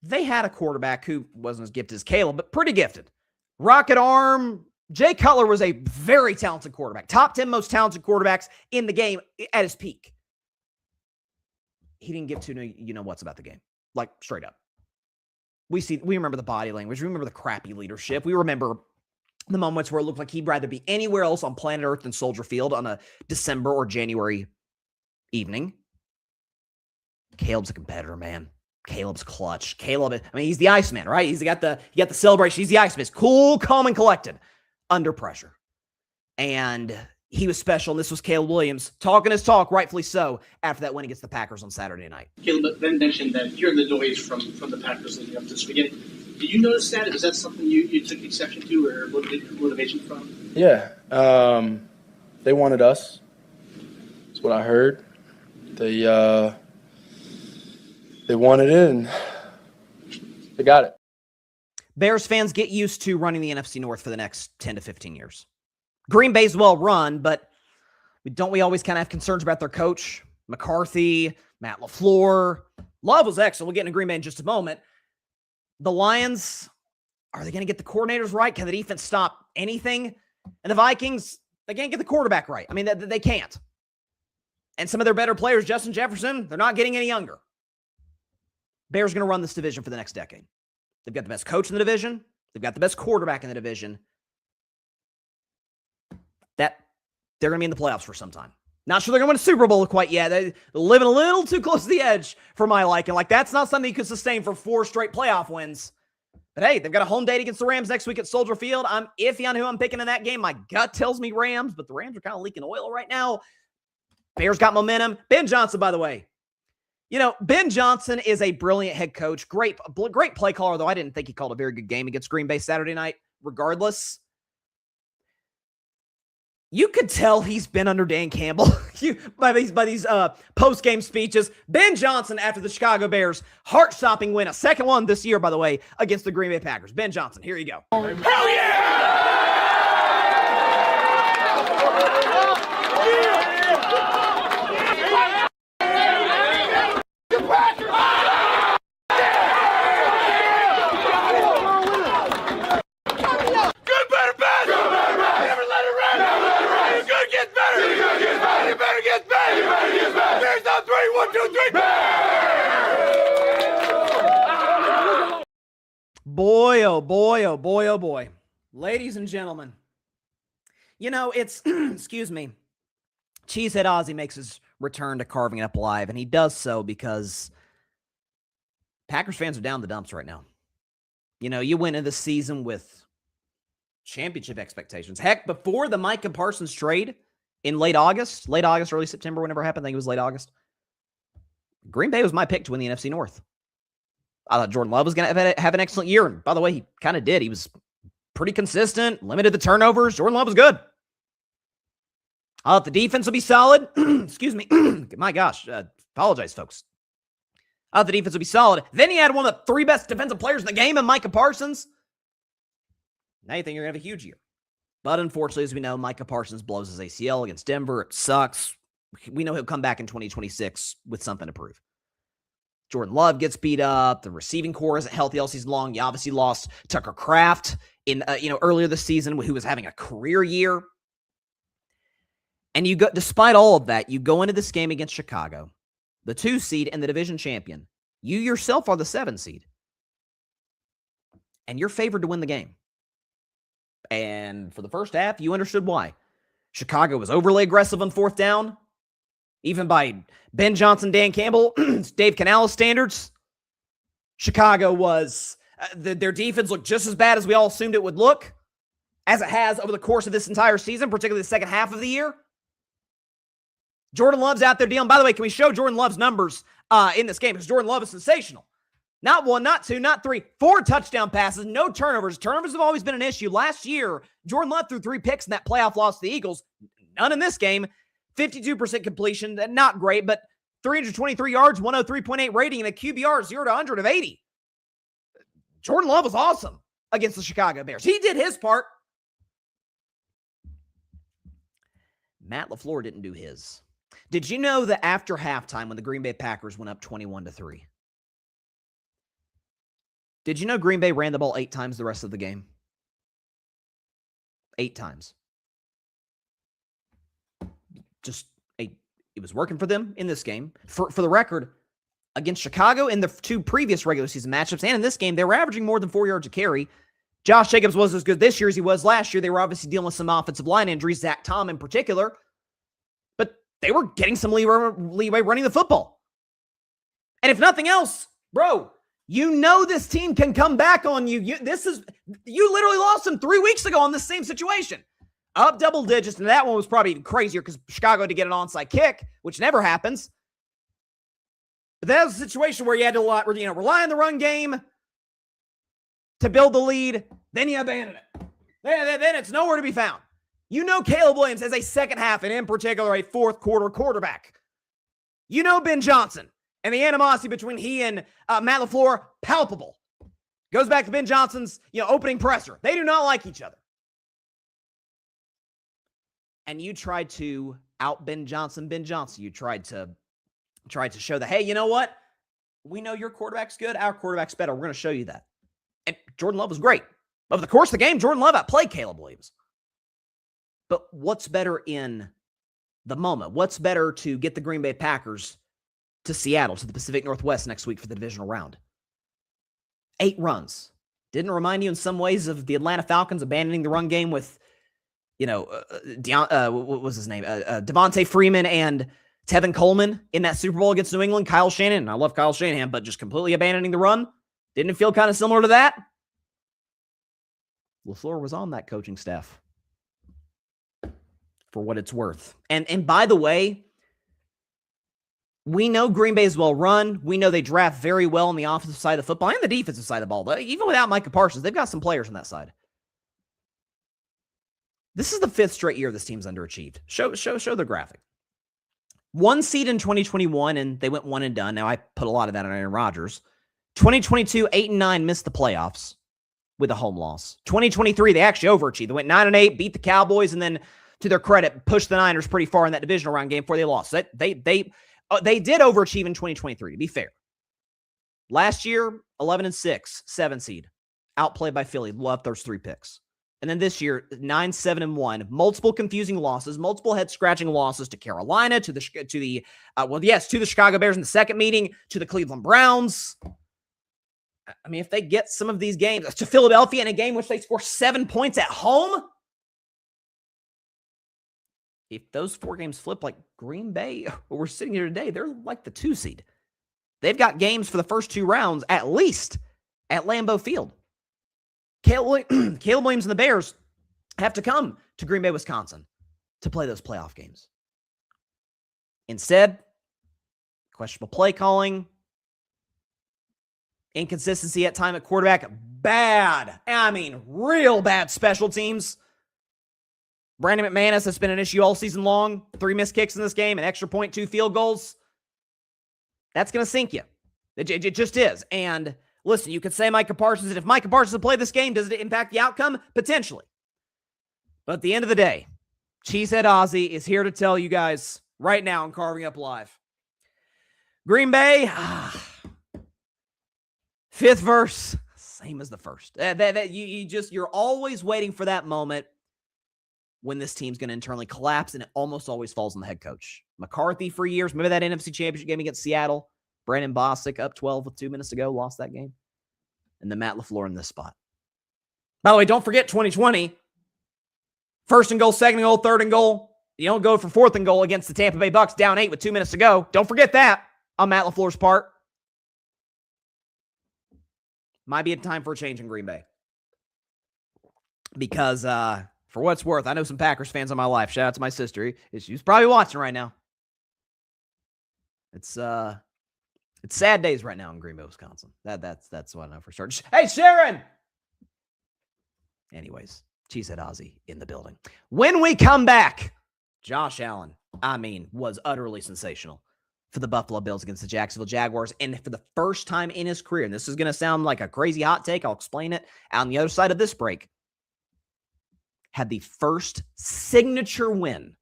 they had a quarterback who wasn't as gifted as Caleb, but pretty gifted. Rocket arm. Jay Cutler was a very talented quarterback. Top 10 most talented quarterbacks in the game at his peak. He didn't give 2 you-know-whats about the game. Like, straight up. We remember the body language. We remember the crappy leadership. We remember the moments where it looked like he'd rather be anywhere else on planet Earth than Soldier Field on a December or January evening. Caleb's a competitor, man. Caleb's clutch. Caleb, he's the Iceman, right? He's got the celebration. He's the Iceman. He's cool, calm, and collected under pressure. And he was special, and this was Caleb Williams talking his talk, rightfully so, after that win against the Packers on Saturday night. Caleb then mentioned that hearing the noise from the Packers leading up to this beginning. Did you notice that? Is that something you took exception to or motivation from? Yeah. They wanted us. That's what I heard. They wanted it, and they got it. Bears fans, get used to running the NFC North for the next 10 to 15 years. Green Bay's well run, but don't we always kind of have concerns about their coach? McCarthy, Matt LaFleur. Love was excellent. We'll get into Green Bay in just a moment. The Lions, are they going to get the coordinators right? Can the defense stop anything? And the Vikings, they can't get the quarterback right. I mean, they can't. And some of their better players, Justin Jefferson, they're not getting any younger. Bears going to run this division for the next decade. They've got the best coach in the division. They've got the best quarterback in the division. They're going to be in the playoffs for some time. Not sure they're going to win a Super Bowl quite yet. They're living a little too close to the edge for my liking. Like, that's not something you could sustain for 4 straight playoff wins. But hey, they've got a home date against the Rams next week at Soldier Field. I'm iffy on who I'm picking in that game. My gut tells me Rams, but the Rams are kind of leaking oil right now. Bears got momentum. Ben Johnson, by the way. Ben Johnson is a brilliant head coach. Great play caller, though I didn't think he called a very good game against Green Bay Saturday night. Regardless, you could tell he's been under Dan Campbell by these post-game speeches. Ben Johnson, after the Chicago Bears heart-stopping win, a second one this year, by the way, against the Green Bay Packers. Ben Johnson, here you go. Hell yeah! Boy, oh boy, oh boy, oh boy. Ladies and gentlemen, it's, excuse me, Cheesehead Ozzy makes his return to Carving It Up Live, and he does so because Packers fans are down the dumps right now. You went into the season with championship expectations. Heck, before the Micah Parsons trade in late August, early September, whenever it happened, I think it was late August, Green Bay was my pick to win the NFC North. I thought Jordan Love was going to have an excellent year. And by the way, he kind of did. He was pretty consistent, limited the turnovers. Jordan Love was good. I thought the defense would be solid. Excuse me. My gosh. Apologize, folks. I thought the defense would be solid. Then he had one of the 3 best defensive players in the game in Micah Parsons. Now you think you're going to have a huge year. But unfortunately, as we know, Micah Parsons blows his ACL against Denver. It sucks. We know he'll come back in 2026 with something to prove. Jordan Love gets beat up. The receiving core isn't healthy all season long. You obviously lost Tucker Kraft in earlier this season, who was having a career year. And despite all of that, you go into this game against Chicago, the 2 seed and the division champion. You yourself are the 7 seed. And you're favored to win the game. And for the first half, you understood why. Chicago was overly aggressive on 4th down. Even by Ben Johnson, Dan Campbell, Dave Canales standards, Chicago was, their defense looked just as bad as we all assumed it would look, as it has over the course of this entire season, particularly the second half of the year. Jordan Love's out there dealing. By the way, can we show Jordan Love's numbers in this game? Because Jordan Love is sensational. Not 1, not 2, not 3, 4 touchdown passes, no turnovers. Turnovers have always been an issue. Last year, Jordan Love threw 3 picks in that playoff loss to the Eagles. None in this game. 52% completion, not great, but 323 yards, 103.8 rating, and a QBR 0 to 100 of 80. Jordan Love was awesome against the Chicago Bears. He did his part. Matt LaFleur didn't do his. Did you know that after halftime, when the Green Bay Packers went up 21-3, did you know Green Bay ran the ball 8 times the rest of the game? 8 times. It was working for them in this game. For the record, against Chicago in the 2 previous regular season matchups and in this game, they were averaging more than 4 yards a carry. Josh Jacobs was as good this year as he was last year. They were obviously dealing with some offensive line injuries, Zach Tom in particular. But they were getting some leeway running the football. And if nothing else, bro, this team can come back on you. You literally lost them 3 weeks ago on this same situation. Up double digits, and that one was probably even crazier because Chicago had to get an onside kick, which never happens. But that was a situation where you had to rely on the run game to build the lead. Then you abandon it. Then it's nowhere to be found. Caleb Williams has a second half, and in particular, a 4th quarter quarterback. Ben Johnson, and the animosity between he and Matt LaFleur, palpable. Goes back to Ben Johnson's opening presser. They do not like each other. And you tried to out Ben Johnson. You tried to show that, hey, you know what? We know your quarterback's good. Our quarterback's better. We're going to show you that. Jordan Love was great. Over the course of the game, Jordan Love outplayed Caleb Williams. But what's better in the moment? What's better to get the Green Bay Packers to Seattle, to the Pacific Northwest next week for the divisional round? 8 runs. Didn't remind you in some ways of the Atlanta Falcons abandoning the run game with, what was his name? Devontae Freeman and Tevin Coleman in that Super Bowl against New England. Kyle Shanahan, I love Kyle Shanahan, but just completely abandoning the run. Didn't it feel kind of similar to that? LaFleur was on that coaching staff, for what it's worth. And by the way, we know Green Bay is well run. We know they draft very well on the offensive side of the football and the defensive side of the ball. But even without Micah Parsons, they've got some players on that side. This is the 5th straight year this team's underachieved. Show the graphic. 1 seed in 2021, and they went 1 and done. Now, I put a lot of that on Aaron Rodgers. 2022, 8-9, missed the playoffs with a home loss. 2023, they actually overachieved. They went 9-8, beat the Cowboys, and then, to their credit, pushed the Niners pretty far in that divisional round game before they lost. They did overachieve in 2023, to be fair. Last year, 11-6, 7 seed. Outplayed by Philly. Loved those 3 picks. And then this year, 9-7-1. Multiple confusing losses, multiple head-scratching losses to Carolina, to the Chicago Bears in the second meeting, to the Cleveland Browns. I mean, if they get some of these games, to Philadelphia in a game which they score 7 points at home, if those 4 games flip like Green Bay, where we're sitting here today, they're like the 2 seed. They've got games for the first 2 rounds, at least, at Lambeau Field. Caleb Williams and the Bears have to come to Green Bay, Wisconsin to play those playoff games. Instead, questionable play calling, inconsistency at time at quarterback, real bad special teams. Brandon McManus, that's been an issue all season long. 3 missed kicks in this game, an extra point, 2 field goals. That's going to sink you. It just is. And listen, you could say Micah Parsons, and if Micah Parsons had played this game, does it impact the outcome? Potentially. But at the end of the day, Cheesehead Ozzy is here to tell you guys right now on Carving Up Live. Green Bay, 5th verse, same as the first. You're always waiting for that moment when this team's going to internally collapse, and it almost always falls on the head coach. McCarthy for years. Remember that NFC Championship game against Seattle? Brandon Bostic up 12 with 2 minutes to go, lost that game. And then Matt LaFleur in this spot. By the way, don't forget 2020. 1st and goal, 2nd and goal, 3rd and goal. You don't go for 4th and goal against the Tampa Bay Bucks down 8 with 2 minutes to go. Don't forget that on Matt LaFleur's part. Might be a time for a change in Green Bay. Because, for what it's worth, I know some Packers fans in my life. Shout out to my sister. She's probably watching right now. It's sad days right now in Green Bay, Wisconsin. That's what I know for certain. Hey, Sharon! Anyways, Cheesehead Ozzy in the building. When we come back, Josh Allen, was utterly sensational for the Buffalo Bills against the Jacksonville Jaguars. And for the first time in his career, and this is going to sound like a crazy hot take, I'll explain it on the other side of this break, had the first signature win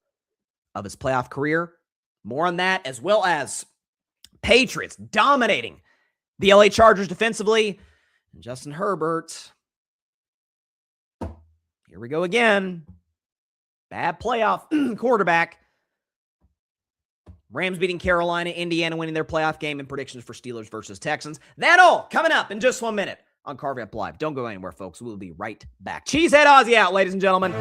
of his playoff career. More on that, as well as Patriots dominating the LA Chargers defensively. And Justin Herbert, here we go again. Bad playoff quarterback. Rams beating Carolina, Indiana winning their playoff game, and predictions for Steelers versus Texans. That all coming up in just 1 minute on Carving Up Live. Don't go anywhere, folks. We'll be right back. Cheesehead Ozzy out, ladies and gentlemen.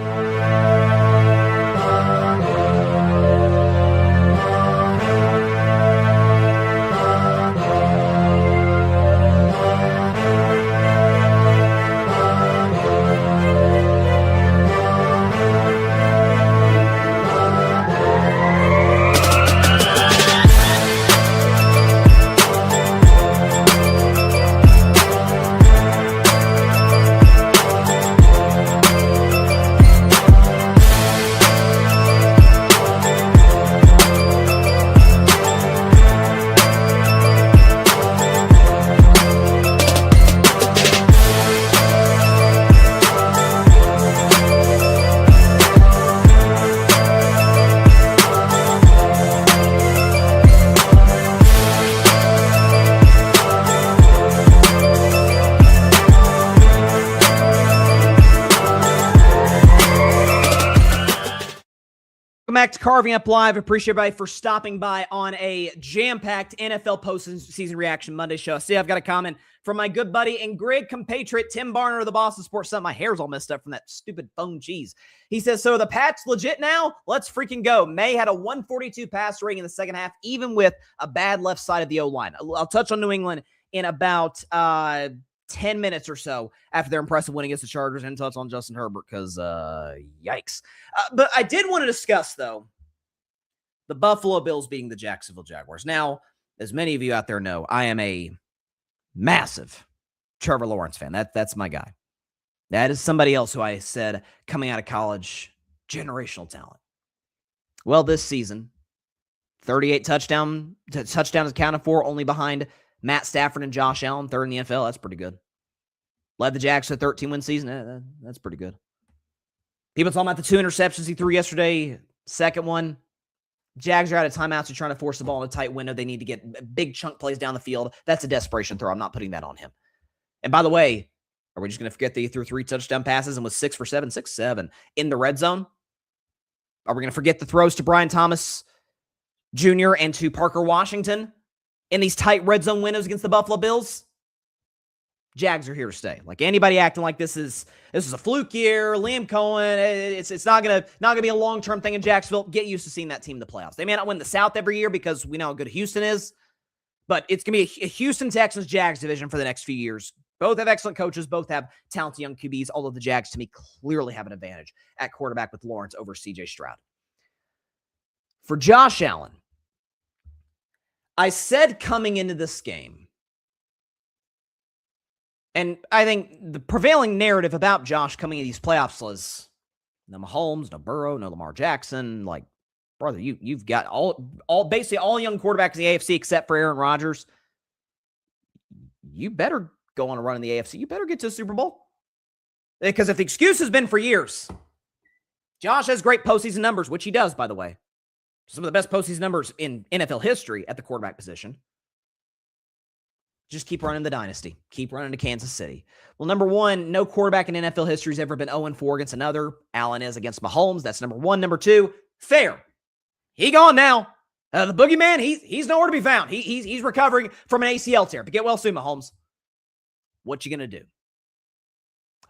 Welcome back to Carving Up Live. Appreciate everybody for stopping by on a jam-packed NFL postseason reaction Monday show. See, I've got a comment from my good buddy and great compatriot, Tim Barner of the Boston Sports Sun. My hair's all messed up from that stupid phone cheese. He says, so the Pats legit now? Let's freaking go. May had a 142 pass rating in the second half, even with a bad left side of the O-line. I'll touch on New England in about 10 minutes or so after their impressive win against the Chargers, and touch on Justin Herbert because, yikes. But I did want to discuss, though, the Buffalo Bills beating the Jacksonville Jaguars. Now, as many of you out there know, I am a massive Trevor Lawrence fan. That's my guy. That is somebody else who I said, coming out of college, generational talent. Well, this season, 38 touchdowns accounted for, only behind Matt Stafford and Josh Allen, third in the NFL. That's pretty good. Led the Jags to a 13-win season. That's pretty good. People talking about the 2 interceptions he threw yesterday. Second one. Jags are out of timeouts. They're trying to force the ball in a tight window. They need to get big chunk plays down the field. That's a desperation throw. I'm not putting that on him. And by the way, are we just going to forget that he threw 3 touchdown passes and was 6 for 7 in the red zone? Are we going to forget the throws to Brian Thomas Jr. and to Parker Washington in these tight red zone windows against the Buffalo Bills? Jags are here to stay. Like, anybody acting like this is a fluke year, Liam Cohen, it's not gonna be a long-term thing in Jacksonville. Get used to seeing that team in the playoffs. They may not win the South every year because we know how good Houston is, but it's gonna be a Houston Texans Jags division for the next few years. Both have excellent coaches, both have talented young QBs, although the Jags, to me, clearly have an advantage at quarterback with Lawrence over CJ Stroud. For Josh Allen, I said coming into this game, and I think the prevailing narrative about Josh coming into these playoffs was no Mahomes, no Burrow, no Lamar Jackson. Like, brother, you've got basically all young quarterbacks in the AFC except for Aaron Rodgers. You better go on a run in the AFC. You better get to the Super Bowl. Because if the excuse has been for years, Josh has great postseason numbers, which he does, by the way. Some of the best postseason numbers in NFL history at the quarterback position. Just keep running the dynasty. Keep running to Kansas City. Well, number one, no quarterback in NFL history has ever been 0-4 against another. Allen is against Mahomes. That's number one. Number two, fair. He gone now. The boogeyman, he's nowhere to be found. He's recovering from an ACL tear. But get well soon, Mahomes. What you going to do?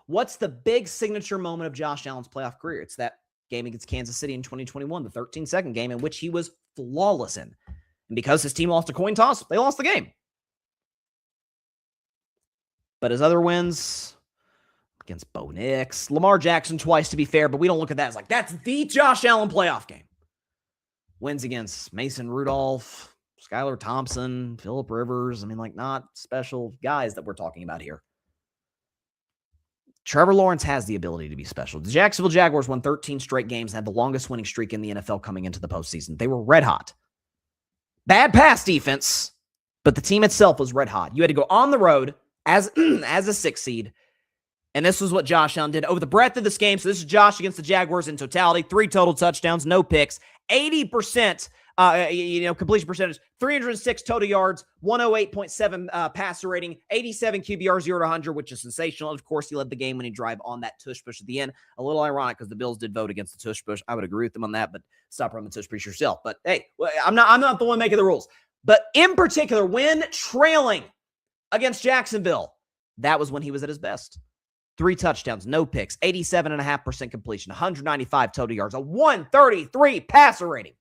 What's the big signature moment of Josh Allen's playoff career? It's that game against Kansas City in 2021, the 13-second game in which he was flawless in. And because his team lost a coin toss, they lost the game. But his other wins against Bo Nix, Lamar Jackson twice, to be fair, but we don't look at that as like, that's the Josh Allen playoff game. Wins against Mason Rudolph, Skylar Thompson, Phillip Rivers. I mean, like, not special guys that we're talking about here. Trevor Lawrence has the ability to be special. The Jacksonville Jaguars won 13 straight games and had the longest winning streak in the NFL coming into the postseason. They were red hot. Bad pass defense, but the team itself was red hot. You had to go on the road as a 6 seed, and this was what Josh Allen did over the breadth of this game. So this is Josh against the Jaguars in totality. 3 total touchdowns, no picks, 80% completion percentage, 306 total yards, 108.7 passer rating, 87 QBR 0 to 100, which is sensational. Of course, he led the game when he drive on that tush push at the end. A little ironic because the Bills did vote against the tush push. I would agree with them on that, but stop running the tush push yourself. But hey, I'm not the one making the rules. But in particular, when trailing against Jacksonville, that was when he was at his best. 3 touchdowns, no picks, 87.5% completion, 195 total yards, a 133 passer rating.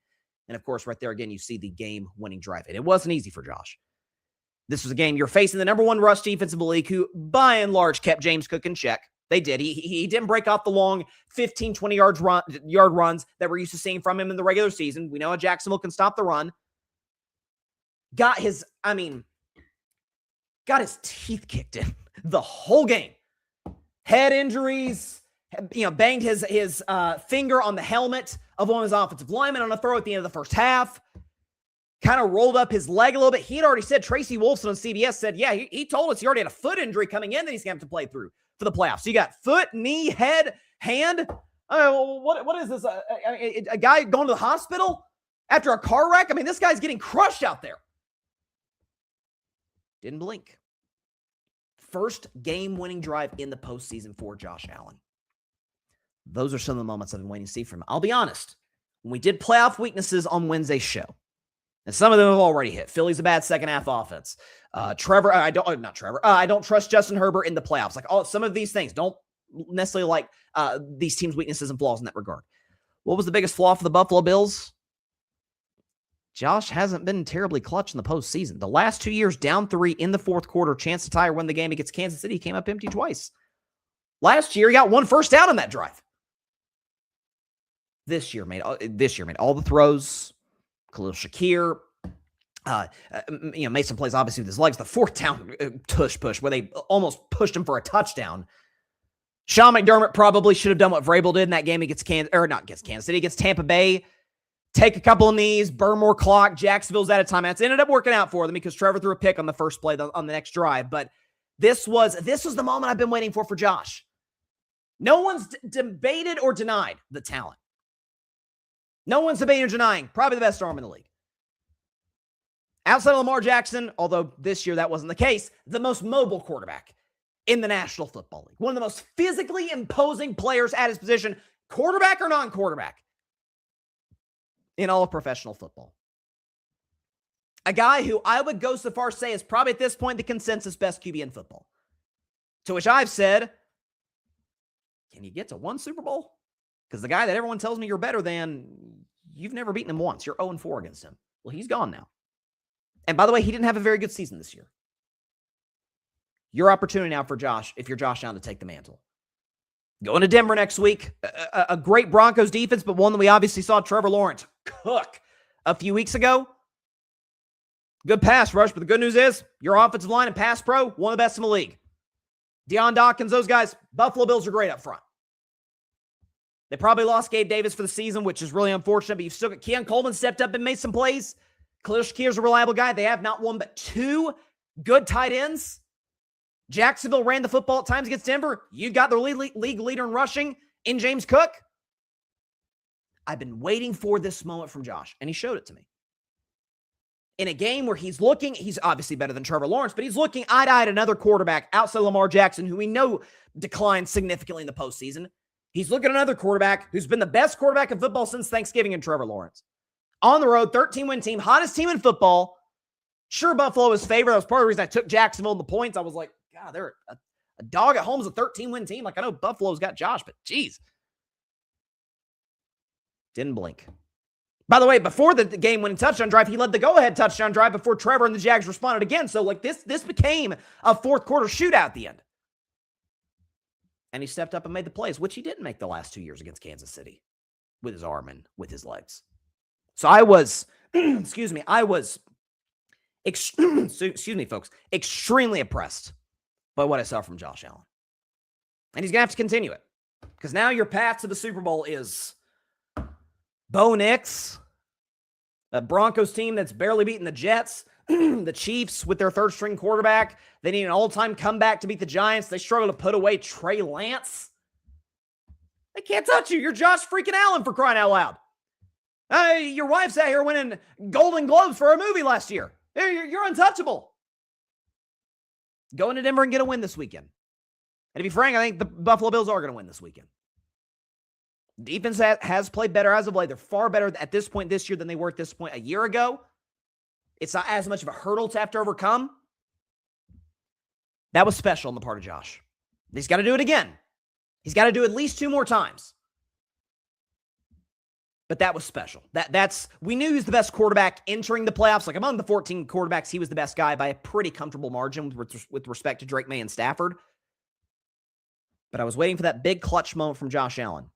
And of course, right there again, you see the game-winning drive. And it wasn't easy for Josh. This was a game you're facing the number one rush defense in the league, who by and large kept James Cook in check. They did. He didn't break off the long 15, 20-yard runs that we're used to seeing from him in the regular season. We know how Jacksonville can stop the run. Got his teeth kicked in the whole game. Head injuries, banged his finger on the helmet of one of his offensive linemen on a throw at the end of the first half. Kind of rolled up his leg a little bit. He had already said, Tracy Wolfson on CBS said, yeah, he told us he already had a foot injury coming in that he's going to have to play through for the playoffs. So you got foot, knee, head, hand. What is this? A guy going to the hospital after a car wreck? I mean, this guy's getting crushed out there. Didn't blink. First game-winning drive in the postseason for Josh Allen. Those are some of the moments I've been waiting to see from him. I'll be honest. when we did playoff weaknesses on Wednesday's show, and some of them have already hit. Philly's a bad second half offense. I don't trust Justin Herbert in the playoffs. Like some of these things, don't necessarily like these teams' weaknesses and flaws in that regard. What was the biggest flaw for the Buffalo Bills? Josh hasn't been terribly clutch in the postseason. The last 2 years, down 3 in the fourth quarter, chance to tie or win the game against Kansas City, came up empty twice. Last year, he got 1 first down on that drive. This year made all the throws. Khalil Shakir, made some plays obviously with his legs. The fourth down tush push where they almost pushed him for a touchdown. Sean McDermott probably should have done what Vrabel did in that game against Kansas City, against Tampa Bay. Take a couple of knees, burn more clock. Jacksonville's out of timeouts. Ended up working out for them because Trevor threw a pick on the first play on the next drive. But this was the moment I've been waiting for Josh. No one's debated or denied the talent. No one's debating or denying probably the best arm in the league. Outside of Lamar Jackson, although this year that wasn't the case, the most mobile quarterback in the National Football League. One of the most physically imposing players at his position, quarterback or non-quarterback, in all of professional football. A guy who I would go so far as to say is probably at this point the consensus best QB in football. To which I've said, can you get to 1 Super Bowl? Because the guy that everyone tells me you're better than, you've never beaten him once. You're 0-4 against him. Well, he's gone now. And by the way, he didn't have a very good season this year. Your opportunity now for Josh, if you're Josh Allen, to take the mantle. Going to Denver next week. A great Broncos defense, but one that we obviously saw Trevor Lawrence cook a few weeks ago. Good pass rush, but the good news is your offensive line and pass pro, one of the best in the league. Deion Dawkins, those guys, Buffalo Bills are great up front. They probably lost Gabe Davis for the season, which is really unfortunate, but you've still got Keon Coleman stepped up and made some plays. Khalil Shakir's a reliable guy. They have not one but 2 good tight ends. Jacksonville ran the football at times against Denver. You got the league leader in rushing in James Cook. I've been waiting for this moment from Josh, and he showed it to me. In a game where he's obviously better than Trevor Lawrence, but he's looking eye-to-eye at another quarterback outside Lamar Jackson, who we know declined significantly in the postseason. He's looking at another quarterback who's been the best quarterback in football since Thanksgiving in Trevor Lawrence. On the road, 13-win team, hottest team in football. Sure, Buffalo was favored. That was part of the reason I took Jacksonville in the points. I was like, God, they're a dog at home is a 13-win team. Like, I know Buffalo's got Josh, but geez. Didn't blink. By the way, before the game-winning touchdown drive, he led the go-ahead touchdown drive before Trevor and the Jags responded again. So, like, this became a fourth-quarter shootout at the end. And he stepped up and made the plays, which he didn't make the last 2 years against Kansas City with his arm and with his legs. So I was, excuse me, folks, extremely impressed by what I saw from Josh Allen. And he's going to have to continue it. Because now your path to the Super Bowl is Bo Nix, a Broncos team that's barely beaten the Jets, the Chiefs with their third-string quarterback. They need an all-time comeback to beat the Giants. They struggle to put away Trey Lance. They can't touch you. You're Josh freaking Allen, for crying out loud. Your wife's out here winning Golden Globes for a movie last year. You're untouchable. Go into Denver and get a win this weekend. And to be frank, I think the Buffalo Bills are going to win this weekend. Defense has played better as of late. They're far better at this point this year than they were at this point a year ago. It's not as much of a hurdle to have to overcome. That was special on the part of Josh. He's got to do it again. He's got to do it at least 2 more times. But that was special. We knew he was the best quarterback entering the playoffs. Like, among the 14 quarterbacks, he was the best guy by a pretty comfortable margin with respect to Drake May and Stafford. But I was waiting for that big clutch moment from Josh Allen.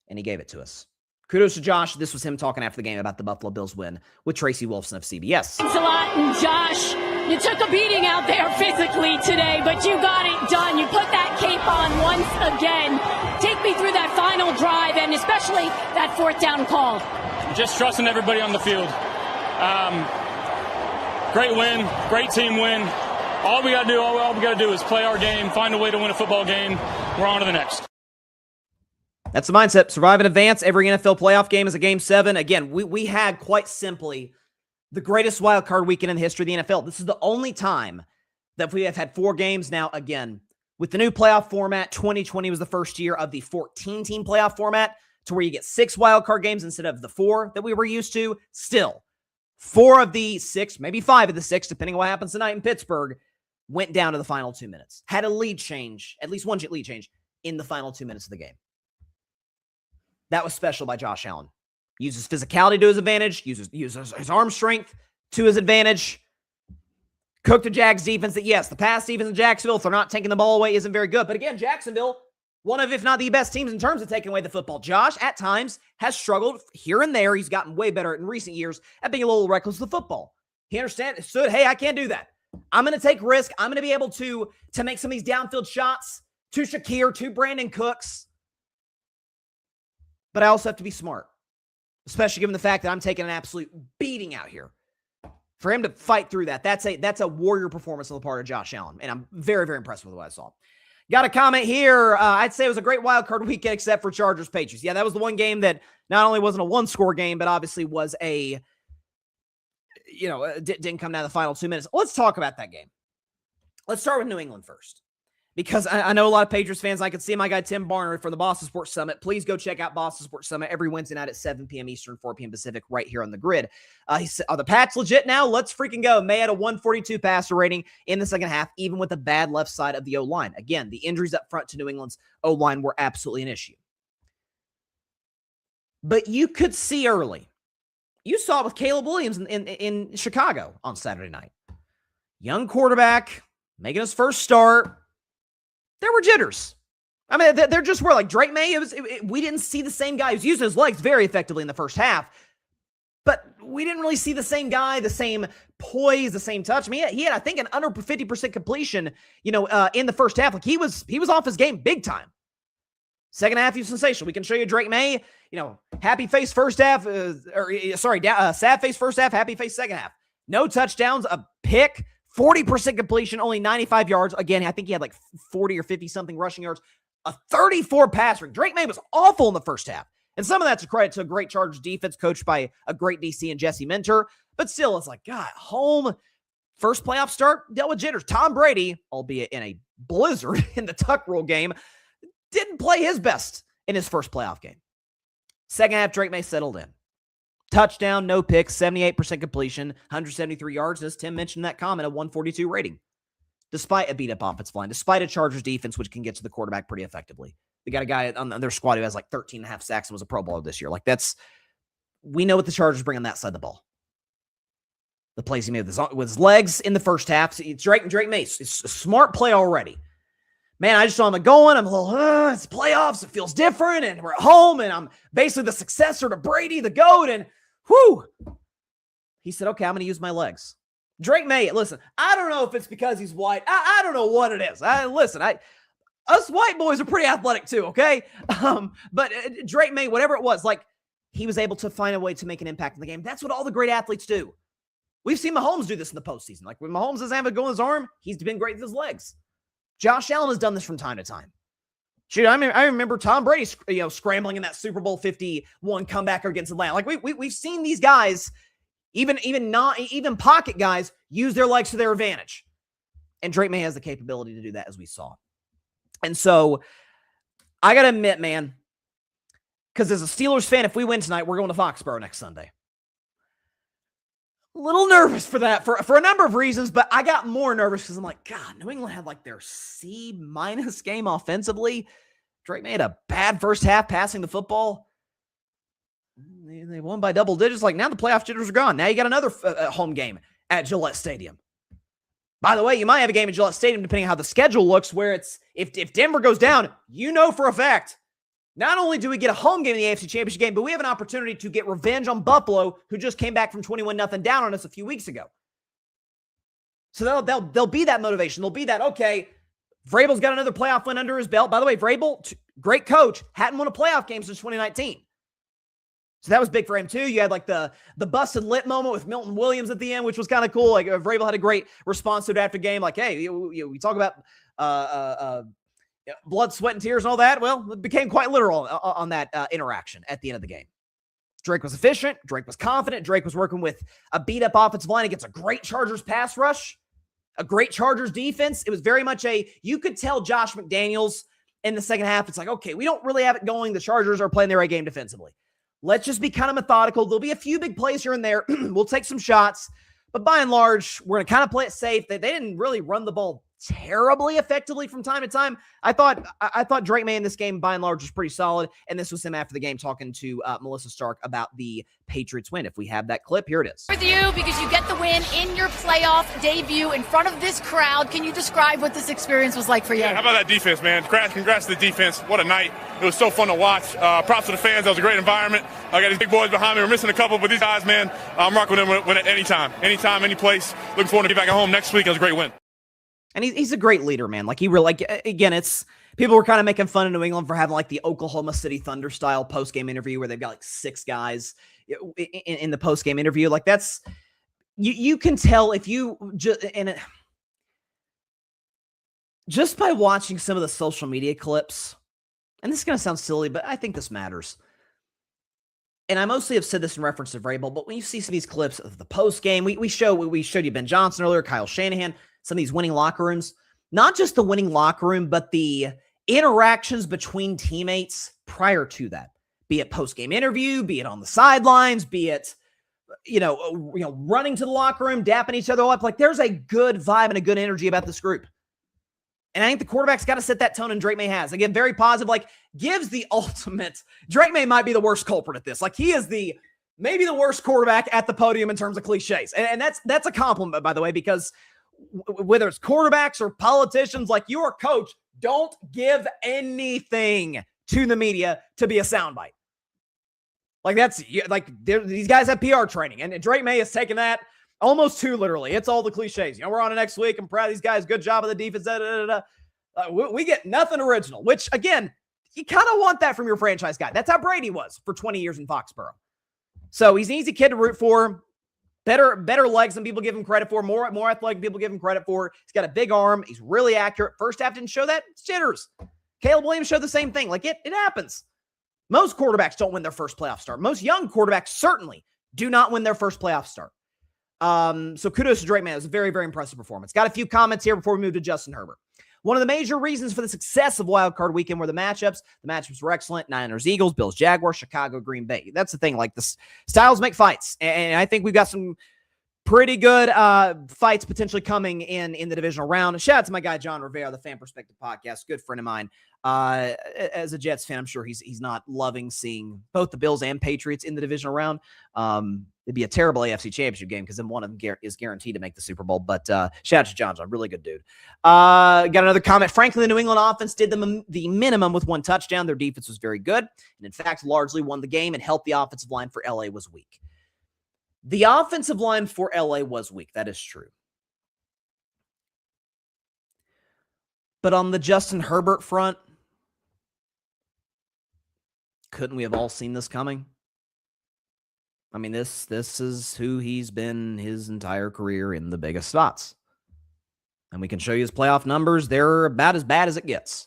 And he gave it to us. Kudos to Josh. This was him talking after the game about the Buffalo Bills win with Tracy Wolfson of CBS. Thanks a lot, and Josh, you took a beating out there physically today, but you got it done. You put that cape on once again. Take me through that final drive, and especially that 4th down call. Just trusting everybody on the field. Great win, great team win. All we got to do is play our game, find a way to win a football game. We're on to the next. That's the mindset. Survive and advance. Every NFL playoff game is a Game 7. Again, we had quite simply the greatest wild card weekend in the history of the NFL. This is the only time that we have had 4 games. Now, again, with the new playoff format, 2020 was the first year of the 14-team playoff format. to where you get 6 wild card games instead of the 4 that we were used to. Still, 4 of the 6, maybe 5 of the 6, depending on what happens tonight in Pittsburgh, went down to the final 2 minutes. Had a lead change, at least one lead change, in the final 2 minutes of the game. That was special by Josh Allen. Uses physicality to his advantage, uses his arm strength to his advantage. Cooked the Jags defense that, yes, the pass defense in Jacksonville, if they're not taking the ball away, isn't very good. But again, Jacksonville, one of, if not the best teams in terms of taking away the football. Josh, at times, has struggled here and there. He's gotten way better in recent years at being a little reckless with the football. He understood, hey, I can't do that. I'm going to take risk. I'm going to be able to make some of these downfield shots to Shakir, to Brandon Cooks. But I also have to be smart, especially given the fact that I'm taking an absolute beating out here. For him to fight through that, that's a warrior performance on the part of Josh Allen, and I'm very, very impressed with what I saw. Got a comment here. I'd say it was a great wild card weekend except for Chargers-Patriots. Yeah, that was the one game that not only wasn't a one-score game, but obviously was didn't come down to the final 2 minutes. Let's talk about that game. Let's start with New England first, because I know a lot of Patriots fans. I could see my guy Tim Barner from the Boston Sports Summit. Please go check out Boston Sports Summit every Wednesday night at 7 p.m. Eastern, 4 p.m. Pacific, right here on the grid. He said, are the Pats legit now? Let's freaking go. May had a 142 passer rating in the second half, even with the bad left side of the O-line. Again, the injuries up front to New England's O-line were absolutely an issue. But you could see early. You saw it with Caleb Williams in Chicago on Saturday night. Young quarterback, making his first start. There were jitters. I mean, there just were. Like Drake May, we didn't see the same guy. He was using his legs very effectively in the first half, but we didn't really see the same guy, the same poise, the same touch. I mean, he had I think, an under 50% completion, in the first half. Like he was off his game big time. Second half, he was sensational. We can show you Drake May, happy face first half, sad face first half, happy face second half. No touchdowns, a pick, 40% completion, only 95 yards. Again, I think he had like 40 or 50-something rushing yards, a 34 pass ring. Drake May was awful in the first half. And some of that's a credit to a great Chargers defense coached by a great DC and Jesse Minter. But still, it's like, God, home, first playoff start, dealt with jitters. Tom Brady, albeit in a blizzard in the Tuck Rule game, didn't play his best in his first playoff game. Second half, Drake May settled in. Touchdown, no picks, 78% completion, 173 yards. As Tim mentioned in that comment, a 142 rating. Despite a beat-up offensive line, despite a Chargers defense which can get to the quarterback pretty effectively. They got a guy on their squad who has like 13 and a half sacks and was a Pro Bowler this year. Like we know what the Chargers bring on that side of the ball. The plays he made with his legs in the first half. It's Drake May. It's a smart play already. Man, I just saw him going. I'm a little, it's playoffs. It feels different. And we're at home. And I'm basically the successor to Brady, the GOAT. And whew. He said, okay, I'm going to use my legs. Drake May, listen, I don't know if it's because he's white. I don't know what it is. Us white boys are pretty athletic too, okay? But Drake May, whatever it was, like he was able to find a way to make an impact in the game. That's what all the great athletes do. We've seen Mahomes do this in the postseason. Like when Mahomes doesn't have a go in his arm, he's been great with his legs. Josh Allen has done this from time to time. Shoot, I remember Tom Brady, scrambling in that Super Bowl 51 comeback against Atlanta. Like we've seen these guys, even pocket guys, use their legs to their advantage. And Drake May has the capability to do that, as we saw. And so I got to admit, man, because as a Steelers fan, if we win tonight, we're going to Foxborough next Sunday. A little nervous for that for a number of reasons, but I got more nervous because I'm like, God, New England had like their C- game offensively. Drake made a bad first half passing the football. They won by double digits. Like now the playoff jitters are gone. Now you got another home game at Gillette Stadium. By the way, you might have a game at Gillette Stadium depending on how the schedule looks, where it's if Denver goes down, for a fact, not only do we get a home game in the AFC Championship game, but we have an opportunity to get revenge on Buffalo, who just came back from 21-0 down on us a few weeks ago. So there'll be that motivation. There'll be that, okay, Vrabel's got another playoff win under his belt. By the way, Vrabel, great coach, hadn't won a playoff game since 2019. So that was big for him too. You had like the busted lip moment with Milton Williams at the end, which was kind of cool. Like Vrabel had a great response to it after the game. Like, hey, we talk about blood, sweat, and tears and all that. Well, it became quite literal on that interaction at the end of the game. Drake was efficient. Drake was confident. Drake was working with a beat-up offensive line against a great Chargers pass rush, a great Chargers defense. It was very much you could tell Josh McDaniels in the second half, it's like, okay, we don't really have it going. The Chargers are playing their A game defensively. Let's just be kind of methodical. There'll be a few big plays here and there. We'll take some shots. But by and large, we're going to kind of play it safe. They didn't really run the ball terribly effectively from time to time. I thought Drake May in this game, by and large, was pretty solid. And this was him after the game talking to Melissa Stark about the Patriots win. If we have that clip, here it is. With you, because you get the win in your playoff debut in front of this crowd. Can you describe what this experience was like for you? Yeah, how about that defense, man? Congrats to the defense. What a night. It was so fun to watch. Props to the fans. That was a great environment. I got these big boys behind me. We're missing a couple, but these guys, man, I'm rocking with them anytime, any place. Looking forward to get back at home next week. It was a great win. And he's a great leader, man. Like, he really, like, again, it's, people were kind of making fun of New England for having like the Oklahoma City Thunder style post-game interview where they've got like 6 guys in the post-game interview. Like, that's, you can tell if you just by watching some of the social media clips, and this is going to sound silly, but I think this matters. And I mostly have said this in reference to Vrabel, but when you see some of these clips of the post-game, we showed you Ben Johnson earlier, Kyle Shanahan, some of these winning locker rooms, not just the winning locker room, but the interactions between teammates prior to that, be it post-game interview, be it on the sidelines, be it, running to the locker room, dapping each other up. Like, there's a good vibe and a good energy about this group. And I think the quarterback's got to set that tone, and Drake May has. Again, very positive, like, gives the ultimate. Drake May might be the worst culprit at this. Like, he is maybe the worst quarterback at the podium in terms of cliches. And that's a compliment, by the way, because whether it's quarterbacks or politicians, like, you're a coach, don't give anything to the media to be a soundbite. Like, these guys have PR training, and Drake May has taken that almost too literally. It's all the cliches. We're on it next week. I'm proud of these guys. Good job of the defense. We get nothing original, which, again, you kind of want that from your franchise guy. That's how Brady was for 20 years in Foxborough. So he's an easy kid to root for. Better legs than people give him credit for. More athletic than people give him credit for. He's got a big arm. He's really accurate. First half didn't show that. It's jitters. Caleb Williams showed the same thing. Like, it happens. Most quarterbacks don't win their first playoff start. Most young quarterbacks certainly do not win their first playoff start. So kudos to Drake May. It was a very, very impressive performance. Got a few comments here before we move to Justin Herbert. One of the major reasons for the success of Wild Card Weekend were the matchups. The matchups were excellent. Niners, Eagles, Bills, Jaguars, Chicago, Green Bay. That's the thing. Like, the styles make fights. And I think we've got some pretty good fights potentially coming in the divisional round. Shout out to my guy, John Rivera, the Fan Perspective Podcast. Good friend of mine. As a Jets fan, I'm sure he's not loving seeing both the Bills and Patriots in the divisional round. It'd be a terrible AFC Championship game because then one of them is guaranteed to make the Super Bowl. But shout out to John, really good dude. Got another comment. Frankly, the New England offense did the minimum with 1 touchdown. Their defense was very good, and in fact, largely won the game and helped the offensive line for LA was weak. The offensive line for LA was weak. That is true. But on the Justin Herbert front, couldn't we have all seen this coming? I mean, this is who he's been his entire career in the biggest spots. And we can show you his playoff numbers. They're about as bad as it gets.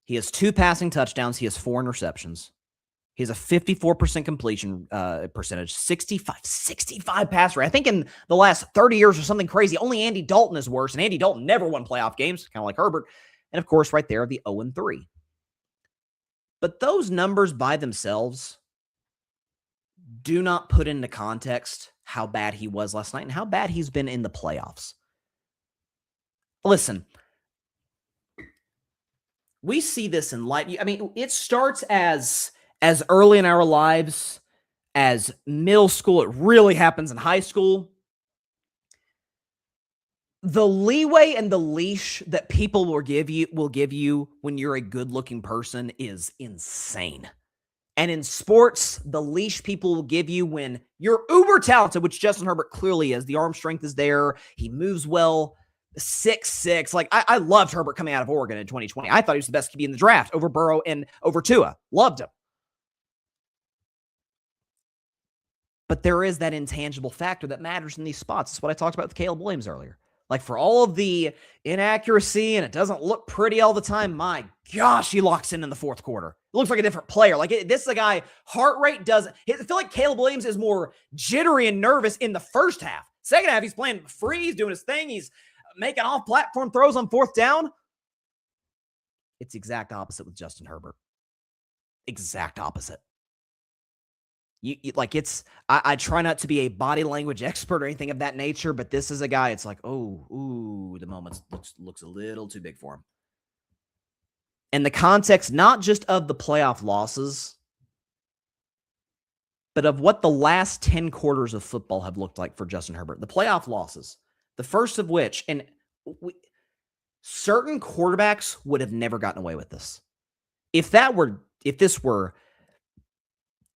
He has 2 passing touchdowns. He has 4 interceptions. He has a 54% completion percentage, 65 pass rate. I think in the last 30 years or something crazy, only Andy Dalton is worse, and Andy Dalton never won playoff games, kind of like Herbert. And, of course, right there, the 0-3. But those numbers by themselves do not put into context how bad he was last night and how bad he's been in the playoffs. Listen, we see this in light. I mean, it starts as early in our lives as middle school. It really happens in high school. The leeway and the leash that people will give you when you're a good-looking person is insane. And in sports, the leash people will give you when you're uber talented, which Justin Herbert clearly is. The arm strength is there. He moves well. 6'6". Like, I loved Herbert coming out of Oregon in 2020. I thought he was the best QB in the draft over Burrow and over Tua. Loved him. But there is that intangible factor that matters in these spots. That's what I talked about with Caleb Williams earlier. Like, for all of the inaccuracy and it doesn't look pretty all the time, my gosh, he locks in the fourth quarter. It looks like a different player. Like, this is a guy, heart rate doesn't. I feel like Caleb Williams is more jittery and nervous in the first half. Second half, he's playing free. He's doing his thing. He's making off-platform throws on 4th down. It's the exact opposite with Justin Herbert. Exact opposite. I try not to be a body language expert or anything of that nature, but this is a guy, it's like, the moment looks a little too big for him. And the context, not just of the playoff losses, but of what the last 10 quarters of football have looked like for Justin Herbert. The playoff losses, the first of which, and certain quarterbacks would have never gotten away with this. If this were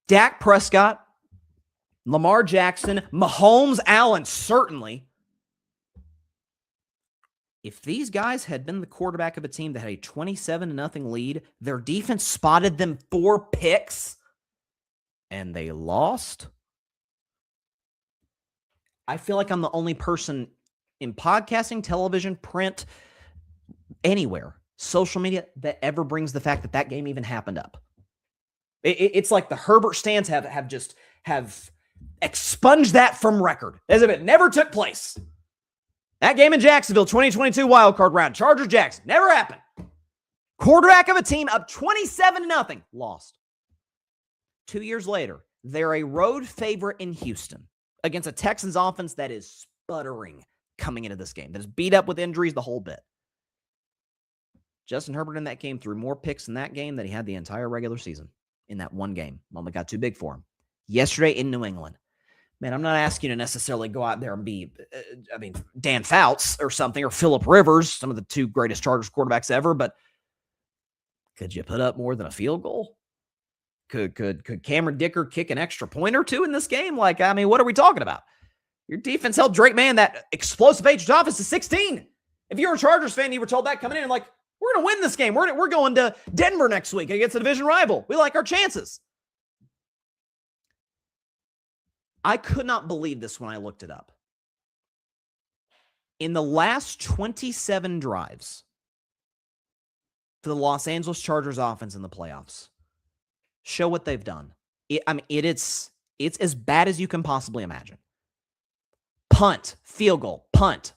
Dak Prescott, Lamar Jackson, Mahomes, Allen, certainly. If these guys had been the quarterback of a team that had a 27-0 lead, their defense spotted them 4 picks, and they lost, I feel like I'm the only person in podcasting, television, print, anywhere, social media, that ever brings the fact that game even happened up. It's like the Herbert stands have expunged that from record, as if it never took place. That game in Jacksonville, 2022 wildcard round, Chargers-Jags, never happened. Quarterback of a team up 27-0, lost. 2 years later, they're a road favorite in Houston against a Texans offense that is sputtering coming into this game, that is beat up with injuries, the whole bit. Justin Herbert in that game threw more picks in that game than he had the entire regular season. In that one game. Moment got too big for him. Yesterday in New England. Man, I'm not asking you to necessarily go out there and be, Dan Fouts or something, or Phillip Rivers, some of the 2 greatest Chargers quarterbacks ever, but could you put up more than a field goal? Could Cameron Dicker kick an extra point or 2 in this game? What are we talking about? Your defense held Drake Mann, that explosive Patriots offense, to 16. If you're a Chargers fan, you were told that coming in, we're going to win this game. We're going to Denver next week against a division rival. We like our chances. I could not believe this when I looked it up. In the last 27 drives for the Los Angeles Chargers offense in the playoffs, show what they've done. It's as bad as you can possibly imagine. Punt, field goal, punt,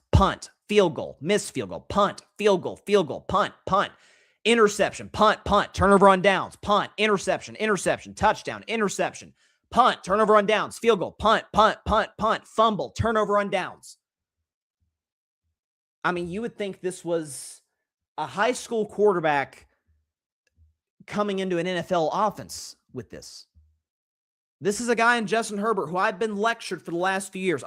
field goal, missed field goal, punt, field goal, punt, interception, punt, turnover on downs, punt, interception, touchdown, interception, punt, turnover on downs, field goal, punt, fumble, turnover on downs. You would think this was a high school quarterback coming into an NFL offense with this. This is a guy in Justin Herbert who I've been lectured for the last few years.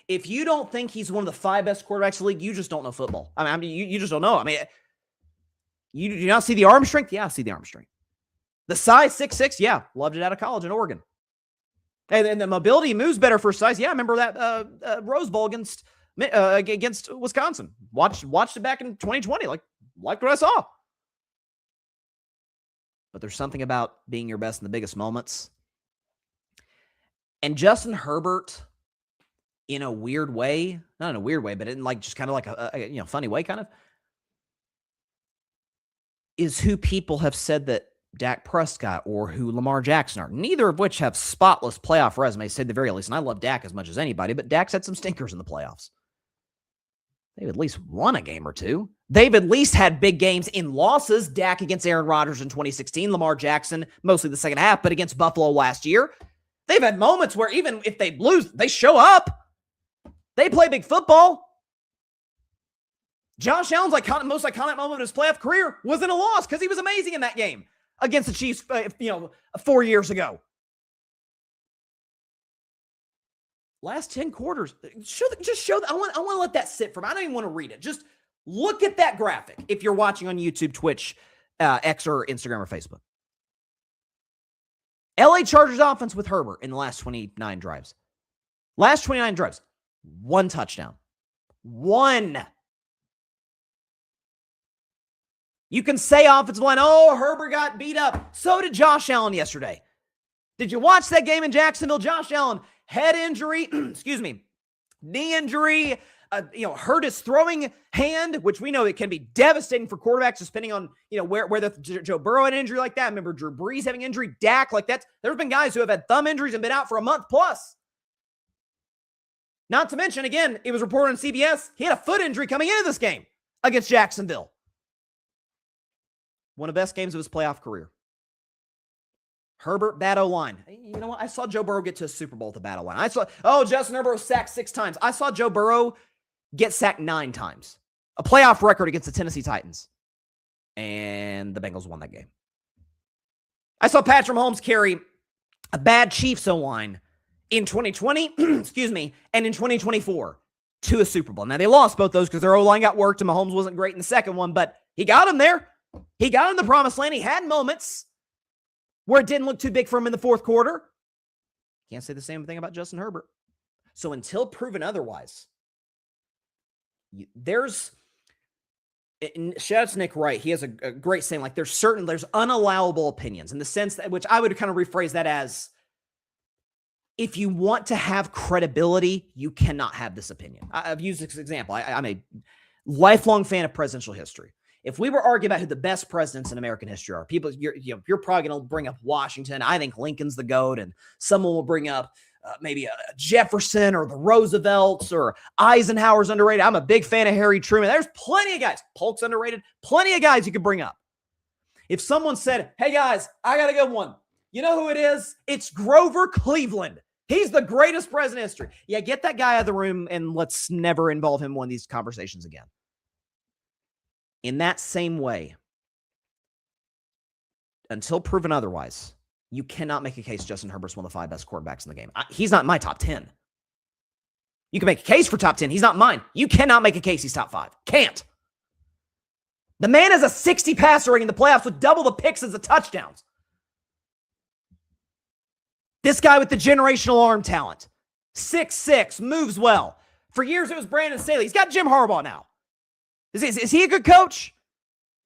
If you don't think he's one of the 5 best quarterbacks in the league, you just don't know football. You just don't know. You do not see the arm strength? Yeah, I see the arm strength. The size, 6'6", yeah, loved it out of college in Oregon. And the mobility moves better for size. Yeah, I remember that Rose Bowl against Wisconsin. Watched it back in 2020. Liked what I saw. But there's something about being your best in the biggest moments. And Justin Herbert, in a weird way, not in a weird way, but in just kind of like a funny way, kind of, is who people have said that Dak Prescott or who Lamar Jackson are. Neither of which have spotless playoff resumes, said the very least. And I love Dak as much as anybody, but Dak's had some stinkers in the playoffs. They've at least won a game or 2. They've at least had big games in losses. Dak against Aaron Rodgers in 2016, Lamar Jackson, mostly the second half, but against Buffalo last year. They've had moments where even if they lose, they show up. They play big football. Josh Allen's most iconic moment of his playoff career was in a loss because he was amazing in that game against the Chiefs, 4 years ago. Last 10 quarters, I want to let that sit for me. I don't even want to read it. Just look at that graphic if you're watching on YouTube, Twitch, X, or Instagram, or Facebook. LA Chargers offense with Herbert in the last 29 drives. Last 29 drives, 1 touchdown. 1. You can say offensive line, Herbert got beat up. So did Josh Allen yesterday. Did you watch that game in Jacksonville? Josh Allen, head injury, knee injury, hurt his throwing hand, which we know it can be devastating for quarterbacks, depending on, where the Joe Burrow had an injury like that. I remember Drew Brees having injury, Dak like that. There's been guys who have had thumb injuries and been out for a month plus. Not to mention, again, it was reported on CBS, he had a foot injury coming into this game against Jacksonville. One of the best games of his playoff career. Herbert, bad O-line. You know what? I saw Joe Burrow get to a Super Bowl with a bad O-line. Justin Herbert was sacked 6 times. I saw Joe Burrow get sacked 9 times. A playoff record against the Tennessee Titans. And the Bengals won that game. I saw Patrick Mahomes carry a bad Chiefs O-line in 2020, excuse me, and in 2024 to a Super Bowl. Now, they lost both those because their O-line got worked and Mahomes wasn't great in the second one, but he got him there. He got in the promised land. He had moments where it didn't look too big for him in the fourth quarter. Can't say the same thing about Justin Herbert. So until proven otherwise, shout out to Nick Wright. He has a great saying, like there's unallowable opinions in the sense that, which I would kind of rephrase that as, if you want to have credibility, you cannot have this opinion. I've used this example. I'm a lifelong fan of presidential history. If we were arguing about who the best presidents in American history are, you're probably going to bring up Washington. I think Lincoln's the GOAT, and someone will bring up maybe a Jefferson or the Roosevelts or Eisenhower's underrated. I'm a big fan of Harry Truman. There's plenty of guys. Polk's underrated. Plenty of guys you could bring up. If someone said, hey guys, I got a good one. You know who it is? It's Grover Cleveland. He's the greatest president in history. Yeah, get that guy out of the room and let's never involve him in one of these conversations again. In that same way, until proven otherwise, you cannot make a case Justin Herbert's one of the 5 best quarterbacks in the game. He's not in my top 10. You can make a case for top 10. He's not mine. You cannot make a case he's top 5. Can't. The man has a 60 passer rating in the playoffs with double the picks as the touchdowns. This guy with the generational arm talent. 6'6", moves well. For years it was Brandon Staley. He's got Jim Harbaugh now. Is he a good coach?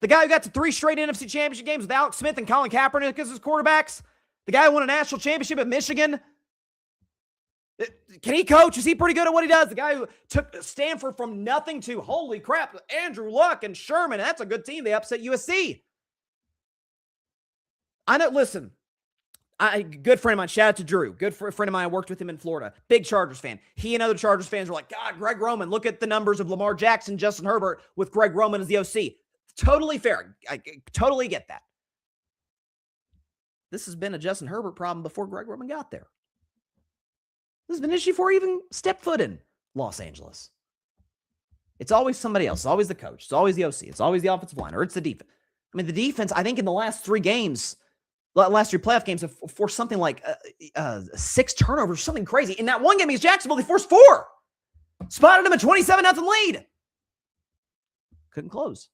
The guy who got to 3 straight NFC championship games with Alex Smith and Colin Kaepernick as his quarterbacks? The guy who won a national championship at Michigan? Can he coach? Is he pretty good at what he does? The guy who took Stanford from nothing to, holy crap, Andrew Luck and Sherman. That's a good team. They upset USC. I know, listen, good friend of mine, shout out to Drew. Good friend of mine, I worked with him in Florida. Big Chargers fan. He and other Chargers fans were like, God, Greg Roman, look at the numbers of Lamar Jackson, Justin Herbert with Greg Roman as the OC. Totally fair. I totally get that. This has been a Justin Herbert problem before Greg Roman got there. This has been an issue before he even stepped foot in Los Angeles. It's always somebody else. It's always the coach. It's always the OC. It's always the offensive line, or it's the defense. I mean, the defense, I think in the last 3 games, last 3 playoff games, have forced something like 6 turnovers, something crazy. In that one game against Jacksonville, they forced 4. Spotted him a 27-0 lead. Couldn't close.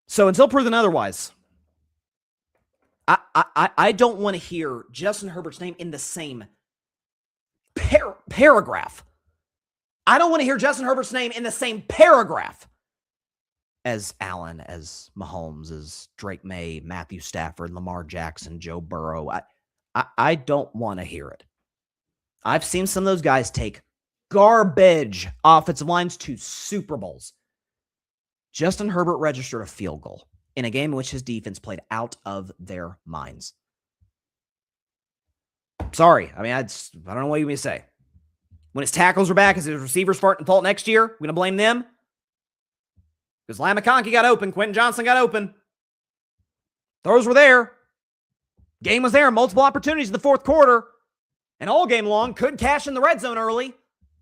So until proven otherwise, I don't want to hear Justin Herbert's name in the same paragraph. I don't want to hear Justin Herbert's name in the same paragraph as Allen, as Mahomes, as Drake May, Matthew Stafford, Lamar Jackson, Joe Burrow. I don't want to hear it. I've seen some of those guys take garbage offensive lines to Super Bowls. Justin Herbert registered a field goal in a game in which his defense played out of their minds. Sorry. I mean, I don't know what you want me to say. When his tackles are back, is his receivers fault next year? We're going to blame them? Because Lamb McConkey got open. Quentin Johnson got open. Throws were there. Game was there. Multiple opportunities in the fourth quarter. And all game long, could cash in the red zone early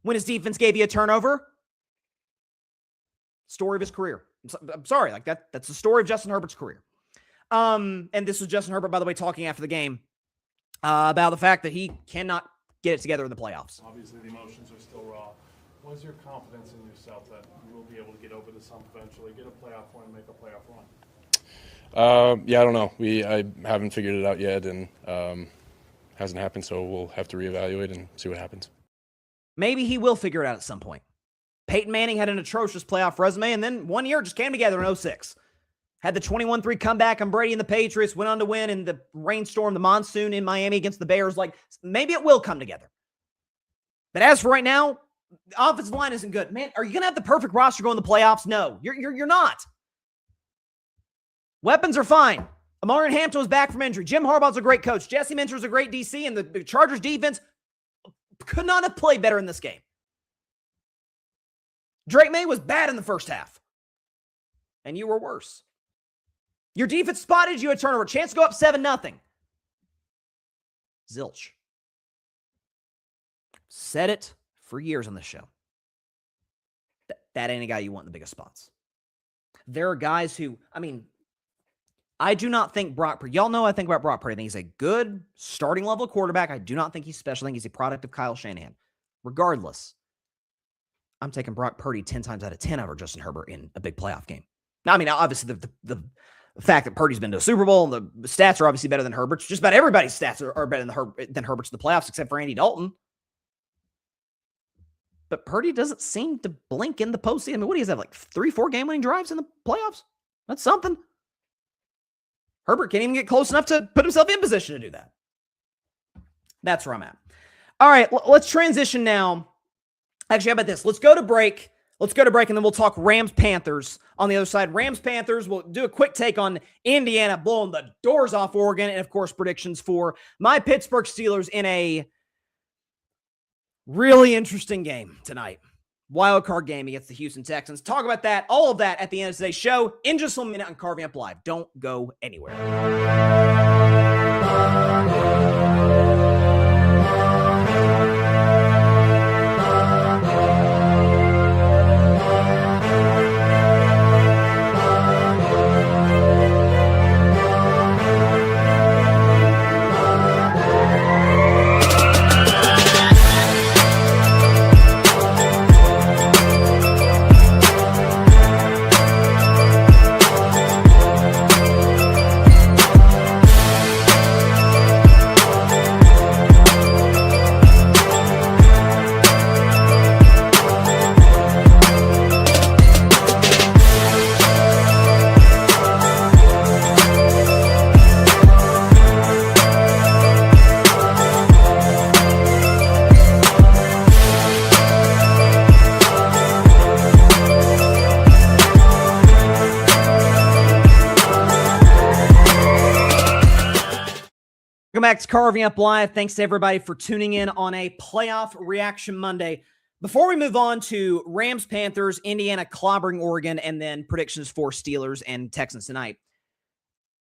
when his defense gave you a turnover. Story of his career. I'm sorry. Like that's the story of Justin Herbert's career. And this was Justin Herbert, by the way, talking after the game about the fact that he cannot get it together in the playoffs. Obviously, the emotions are still raw. What is your confidence in yourself that you will be able to get over this hump eventually, get a playoff win, make a playoff run? Yeah, I don't know. I haven't figured it out yet, and hasn't happened, so we'll have to reevaluate and see what happens. Maybe he will figure it out at some point. Peyton Manning had an atrocious playoff resume, and then one year just came together in 2006. Had the 21-3 comeback on Brady and the Patriots, went on to win in the rainstorm, the monsoon in Miami against the Bears. Like, maybe it will come together. But as for right now, the offensive line isn't good. Man, are you going to have the perfect roster going to the playoffs? No, you're not. Weapons are fine. Amari Hampton was back from injury. Jim Harbaugh's a great coach. Jesse Minter's a great DC, and the Chargers defense could not have played better in this game. Drake May was bad in the first half. and you were worse. Your defense spotted you a turnover. Chance to go up 7-0. Zilch. Said it for years on this show. That ain't a guy you want in the biggest spots. There are guys who, I do not think Brock Purdy, y'all know I think about Brock Purdy. I think he's a good starting level quarterback. I do not think he's special. I think he's a product of Kyle Shanahan. Regardless, I'm taking Brock Purdy 10 times out of 10 over Justin Herbert in a big playoff game. Now, obviously the fact that Purdy's been to a Super Bowl and the stats are obviously better than Herbert's. Just about everybody's stats are better than Herbert's in the playoffs, except for Andy Dalton. But Purdy doesn't seem to blink in the postseason. What do you have, like 3-4 game-winning drives in the playoffs? That's something. Herbert can't even get close enough to put himself in position to do that. That's where I'm at. All right, let's transition now. Actually, how about this? Let's go to break. And then we'll talk Rams-Panthers on the other side. Rams-Panthers, we'll do a quick take on Indiana blowing the doors off Oregon, and, of course, predictions for my Pittsburgh Steelers in a really interesting game tonight. Wild card game against the Houston Texans. Talk about that, all of that at the end of today's show in just a minute on Carving Up Live. Don't go anywhere. Welcome back to Carving Up Live. Thanks to everybody for tuning in on a playoff reaction Monday. Before we move on to Rams, Panthers, Indiana clobbering Oregon, and then predictions for Steelers and Texans tonight,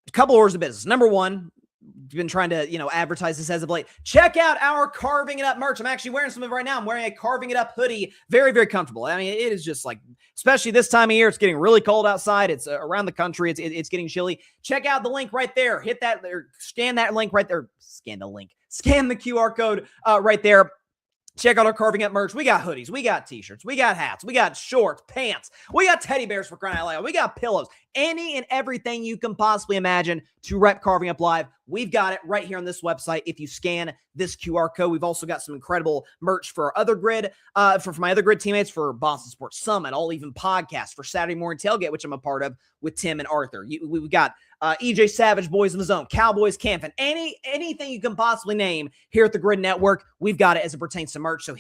a couple orders of business. Number one, we've been trying to, advertise this as of late. Check out our Carving It Up merch. I'm actually wearing some of it right now. I'm wearing a Carving It Up hoodie. Very, very comfortable. It is just like, especially this time of year, it's getting really cold outside. It's around the country. It's getting chilly. Check out the link right there. Hit that or scan that link right there. Scan the link. Scan the QR code right there. Check out our Carving Up merch. We got hoodies. We got t-shirts. We got hats. We got shorts, pants. We got teddy bears for crying out loud. We got pillows. Any and everything you can possibly imagine to rep Carving Up Live. We've got it right here on this website. If you scan this QR code, we've also got some incredible merch for our other grid, for my other grid teammates, for Boston Sports Summit, All Even Podcast, for Saturday Morning Tailgate, which I'm a part of with Tim and Arthur. We've got EJ Savage, Boys in the Zone, Cowboys Camping, anything you can possibly name here at the Grid Network, we've got it as it pertains to merch. So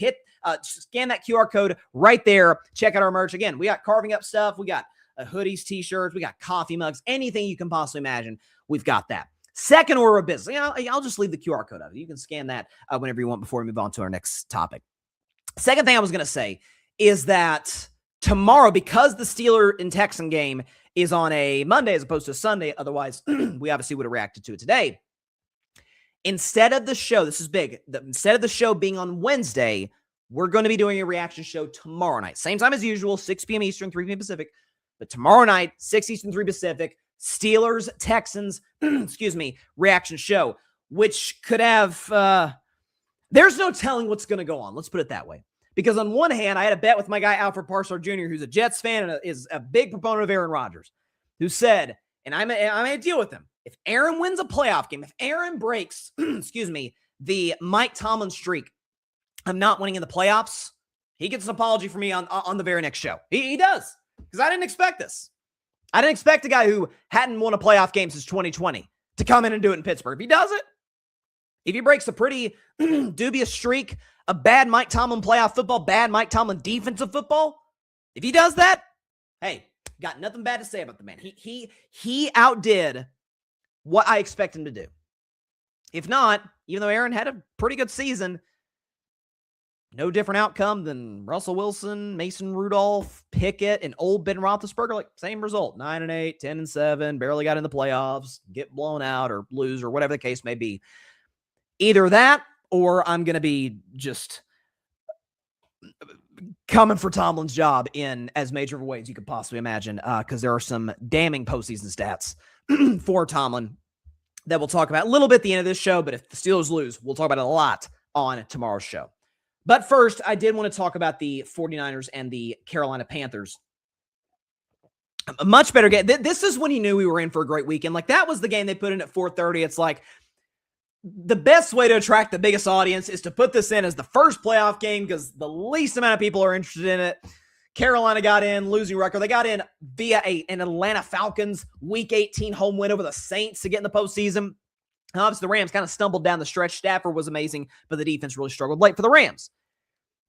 scan that QR code right there. Check out our merch. Again, we got Carving Up stuff. We got hoodies, t-shirts. We got coffee mugs. Anything you can possibly imagine, we've got that. Second order of business. I'll just leave the QR code out. You can scan that whenever you want before we move on to our next topic. Second thing I was going to say is that tomorrow, because the Steeler and Texan game is on a Monday as opposed to a Sunday, otherwise we obviously would have reacted to it today. Instead of the show, this is big, instead of the show being on Wednesday, we're going to be doing a reaction show tomorrow night. Same time as usual, 6 p.m. Eastern, 3 p.m. Pacific. But tomorrow night, 6 Eastern, 3 Pacific, Steelers, Texans, reaction show, which could have, there's no telling what's going to go on. Let's put it that way. Because on one hand, I had a bet with my guy, Alfred Parsar Jr., who's a Jets fan and is a big proponent of Aaron Rodgers, who said, and I made a deal with him, if Aaron wins a playoff game, if Aaron breaks, the Mike Tomlin streak of not winning in the playoffs, he gets an apology from me on the very next show. He does. Because I didn't expect this. I didn't expect a guy who hadn't won a playoff game since 2020 to come in and do it in Pittsburgh. If he does it, if he breaks a pretty dubious streak of bad Mike Tomlin playoff football, bad Mike Tomlin defensive football, if he does that, hey, got nothing bad to say about the man. He outdid what I expect him to do. If not, even though Aaron had a pretty good season, no different outcome than Russell Wilson, Mason Rudolph, Pickett, and old Ben Roethlisberger. Like, same result, 9-8, 10-7, barely got in the playoffs, get blown out or lose or whatever the case may be. Either that, or I'm going to be just coming for Tomlin's job in as major of a way as you could possibly imagine, because there are some damning postseason stats for Tomlin that we'll talk about a little bit at the end of this show, but if the Steelers lose, we'll talk about it a lot on tomorrow's show. But first, I did want to talk about the 49ers and the Carolina Panthers. A much better game. This is when he knew we were in for a great weekend. Like, that was the game they put in at 4:30. It's like, the best way to attract the biggest audience is to put this in as the first playoff game because the least amount of people are interested in it. Carolina got in, losing record. They got in via an Atlanta Falcons Week 18 home win over the Saints to get in the postseason. Obviously, the Rams kind of stumbled down the stretch. Stafford was amazing, but the defense really struggled late for the Rams.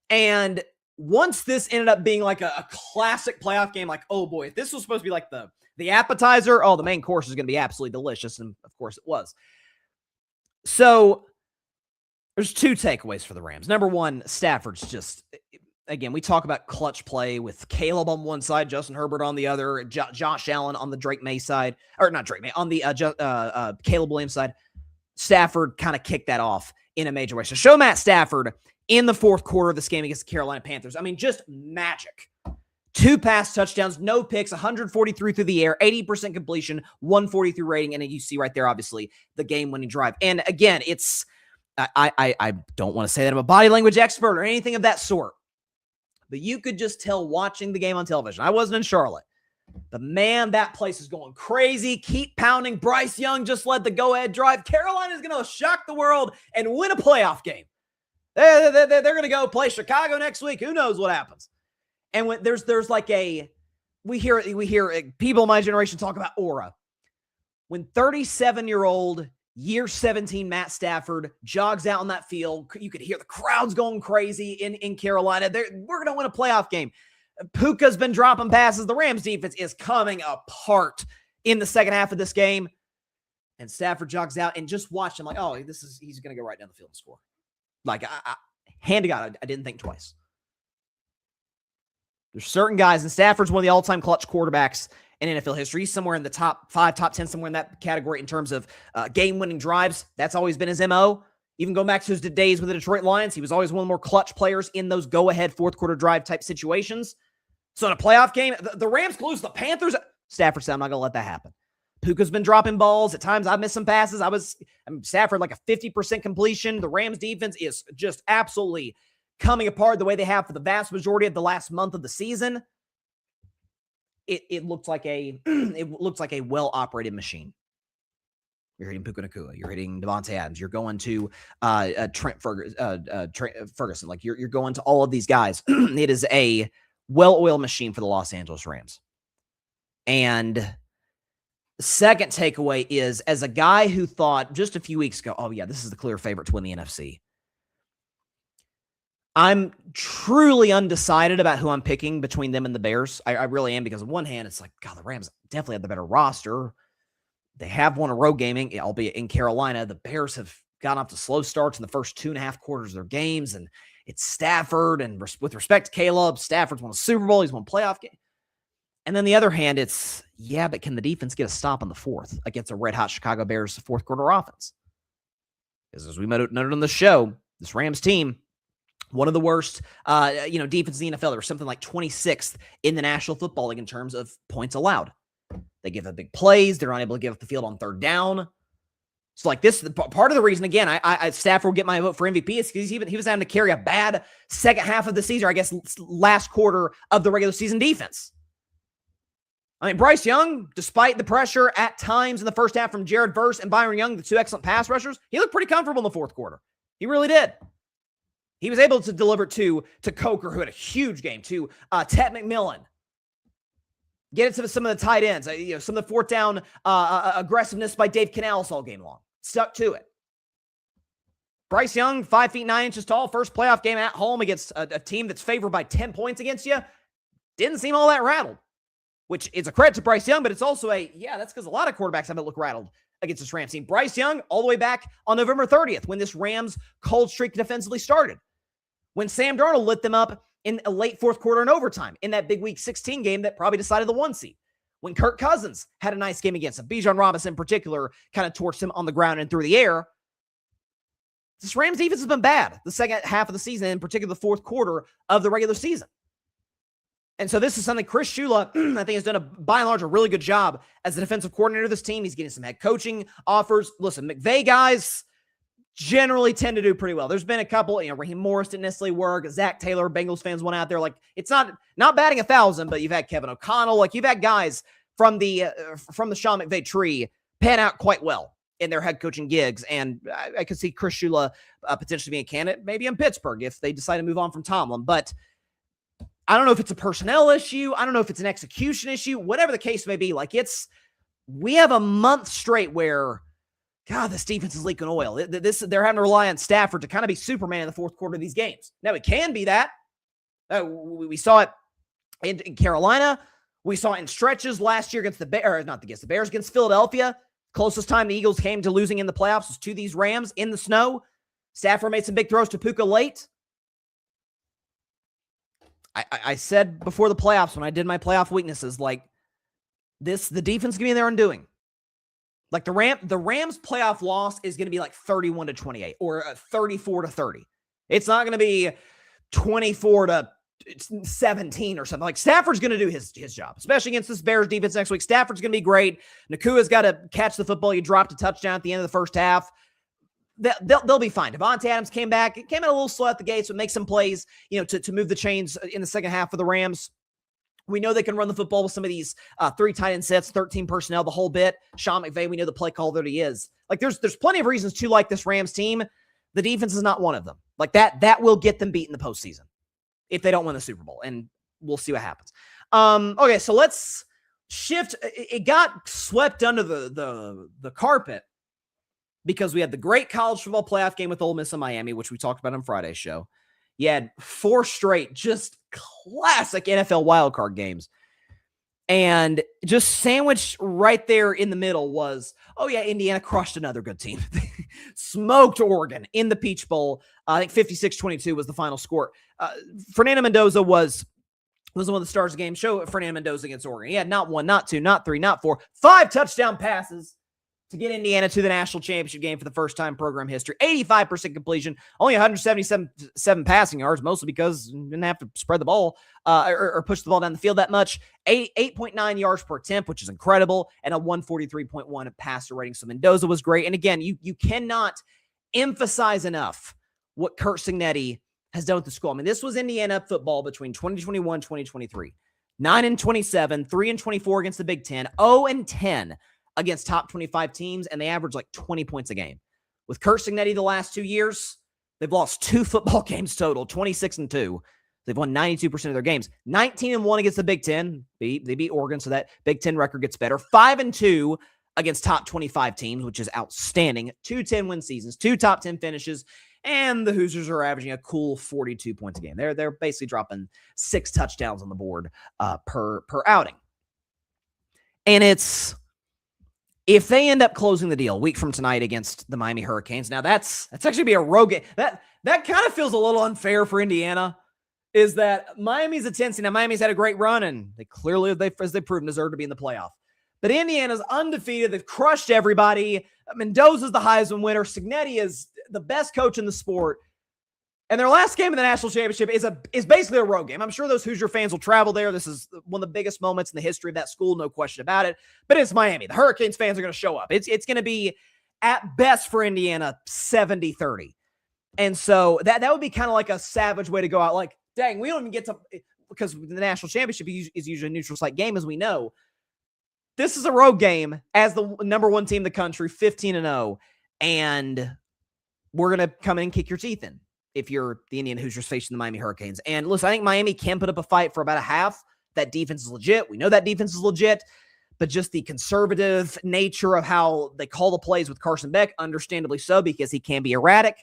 And once this ended up being like a classic playoff game, like, oh boy, if this was supposed to be like the appetizer, oh, the main course is going to be absolutely delicious. And of course it was. So there's two takeaways for the Rams. Number one, Stafford's just, again, we talk about clutch play with Caleb on one side, Justin Herbert on the other, Josh Allen on the Drake May side, or not Drake May, on the Caleb Williams side. Stafford kind of kicked that off in a major way. So show Matt Stafford in the fourth quarter of this game against the Carolina Panthers. I mean, just magic. 2 pass touchdowns, no picks, 143 through the air, 80% completion, 143 rating, and then you see right there, obviously, the game-winning drive. And again, it's I don't want to say that I'm a body language expert or anything of that sort, but you could just tell watching the game on television. I wasn't in Charlotte. But man, that place is going crazy. Keep pounding. Bryce Young just led the go-ahead drive. Carolina is going to shock the world and win a playoff game. They're going to go play Chicago next week. Who knows what happens? And when there's like we hear people in my generation talk about aura. When 37-year-old, year 17 Matt Stafford jogs out on that field, you could hear the crowds going crazy in Carolina. We're going to win a playoff game. Puka's been dropping passes. The Rams defense is coming apart in the second half of this game. And Stafford jogs out and just watch him like, oh, he's going to go right down the field and score. Like, hand to God, I didn't think twice. There's certain guys, and Stafford's one of the all-time clutch quarterbacks in NFL history. He's somewhere in the top 5, top 10, somewhere in that category in terms of game-winning drives. That's always been his MO. Even going back to his days with the Detroit Lions, he was always one of the more clutch players in those go-ahead fourth-quarter drive type situations. So in a playoff game, the Rams lose the Panthers. Stafford said, I'm not going to let that happen. Puka's been dropping balls. At times, I've missed some passes. Stafford, like a 50% completion. The Rams defense is just absolutely coming apart the way they have for the vast majority of the last month of the season. It looks like a well-operated machine. You're hitting Puka Nacua. You're hitting Devontae Adams. You're going to Trent Ferguson. Like you're going to all of these guys. It is a well-oiled machine for the Los Angeles Rams. And the second takeaway is, as a guy who thought just a few weeks ago, oh yeah, this is the clear favorite to win the NFC. I'm truly undecided about who I'm picking between them and the Bears. I really am, because on one hand, it's like, God, the Rams definitely have the better roster. They have won a road gaming, albeit in Carolina. The Bears have gotten off to slow starts in the first 2.5 quarters of their games, and it's Stafford. And with respect to Caleb, Stafford's won a Super Bowl. He's won a playoff game. And then the other hand, it's, yeah, but can the defense get a stop in the fourth against a red-hot Chicago Bears fourth quarter offense? Because as we noted on the show, this Rams team, one of the worst, defenses in the NFL. They were something like 26th in the National Football League in terms of points allowed. They give up big plays. They're unable to give up the field on third down. So, like, this, part of the reason, again, I Stafford will get my vote for MVP is because he was having to carry a bad second half of the season, or I guess last quarter of the regular season defense. I mean, Bryce Young, despite the pressure at times in the first half from Jared Verse and Byron Young, the two excellent pass rushers, he looked pretty comfortable in the fourth quarter. He really did. He was able to deliver to Coker, who had a huge game, to Ted McMillan. Get it to some of the tight ends, some of the fourth down aggressiveness by Dave Canales all game long. Stuck to it. Bryce Young, 5 feet 9 inches tall, first playoff game at home against a team that's favored by 10 points against you. Didn't seem all that rattled, which is a credit to Bryce Young, but it's also that's because a lot of quarterbacks haven't looked rattled against this Rams team. Bryce Young, all the way back on November 30th, when this Rams cold streak defensively started. when Sam Darnold lit them up in a late fourth quarter and overtime in that big Week 16 game that probably decided the 1 seed. When Kirk Cousins had a nice game against him, Bijan Robinson in particular kind of torched him on the ground and through the air. This Rams defense has been bad the second half of the season, in particular the fourth quarter of the regular season. And so this is something Chris Shula, I think, has done, by and large, a really good job as the defensive coordinator of this team. He's getting some head coaching offers. Listen, McVay guys generally tend to do pretty well. There's been a couple, Raheem Morris didn't necessarily work. Zach Taylor, Bengals fans went out there. Like, it's not batting 1,000, but you've had Kevin O'Connell. Like, you've had guys from the Sean McVay tree pan out quite well in their head coaching gigs. And I could see Chris Shula potentially being a candidate, maybe in Pittsburgh, if they decide to move on from Tomlin. But I don't know if it's a personnel issue. I don't know if it's an execution issue. Whatever the case may be, we have a month straight where, God, this defense is leaking oil. They're having to rely on Stafford to kind of be Superman in the fourth quarter of these games. Now, it can be that. We saw it in Carolina. We saw it in stretches last year against the Bears, against Philadelphia. Closest time the Eagles came to losing in the playoffs was to these Rams in the snow. Stafford made some big throws to Puka late. I said before the playoffs, when I did my playoff weaknesses, the defense is going to be in their undoing. The Rams playoff loss is going to be 31-28 or 34-30. It's not going to be 24-17 or something. Stafford's going to do his job, especially against this Bears defense next week. Stafford's going to be great. Nakua's got to catch the football. You dropped a touchdown at the end of the first half. They'll be fine. Devontae Adams came in a little slow at the gates, but make some plays, to move the chains in the second half for the Rams. We know they can run the football with some of these 3 tight end sets, 13 personnel, the whole bit. Sean McVay, we know the play call that he is. There's plenty of reasons to like this Rams team. The defense is not one of them. That will get them beat in the postseason if they don't win the Super Bowl, and we'll see what happens. Okay, so let's shift. It got swept under the carpet because we had the great college football playoff game with Ole Miss and Miami, which we talked about on Friday's show. You had 4 straight just classic NFL wildcard games. And just sandwiched right there in the middle was, Indiana crushed another good team. Smoked Oregon in the Peach Bowl. I think 56-22 was the final score. Fernando Mendoza was one of the stars of the game. Show Fernando Mendoza against Oregon. He had not 1, not 2, not 3, not 4, 5 touchdown passes to get Indiana to the national championship game for the first time in program history. 85% completion, only 177 passing yards, mostly because you didn't have to spread the ball or push the ball down the field that much. 8.9 yards per attempt, which is incredible, and a 143.1 passer rating. So Mendoza was great. And again, you cannot emphasize enough what Curt Cignetti has done with the school. I mean, this was Indiana football between 2021 and 2023. 9-27, 3-24 against the Big Ten, 0-10 against top 25 teams, and they average 20 points a game. With Curt Cignetti the last 2 years, they've lost 2 football games total, 26-2. They've won 92% of their games. 19-1 against the Big Ten. They beat Oregon, so that Big Ten record gets better. 5-2 against top 25 teams, which is outstanding. 2 10-win seasons, 2 top 10 finishes, and the Hoosiers are averaging a cool 42 points a game. They're basically dropping 6 touchdowns on the board per outing. And it's, if they end up closing the deal a week from tonight against the Miami Hurricanes, now that's actually be a road game. That kind of feels a little unfair for Indiana, is that Miami's a 10 seed. Now, Miami's had a great run, and they clearly, as they've proven, deserve to be in the playoff. But Indiana's undefeated. They've crushed everybody. Mendoza's the Heisman winner. Cignetti is the best coach in the sport. And their last game in the national championship is basically a road game. I'm sure those Hoosier fans will travel there. This is one of the biggest moments in the history of that school, no question about it. But it's Miami. The Hurricanes fans are going to show up. It's going to be, at best for Indiana, 70-30. And so that would be kind of like a savage way to go out. Like, dang, we don't even get to, because the national championship is usually a neutral site game, as we know. This is a road game as the number 1 team in the country, 15-0, and we're going to come in and kick your teeth in if you're the Indiana Hoosiers facing the Miami Hurricanes. And listen, I think Miami can put up a fight for about a half. That defense is legit. We know that defense is legit, but just the conservative nature of how they call the plays with Carson Beck, understandably so, because he can be erratic.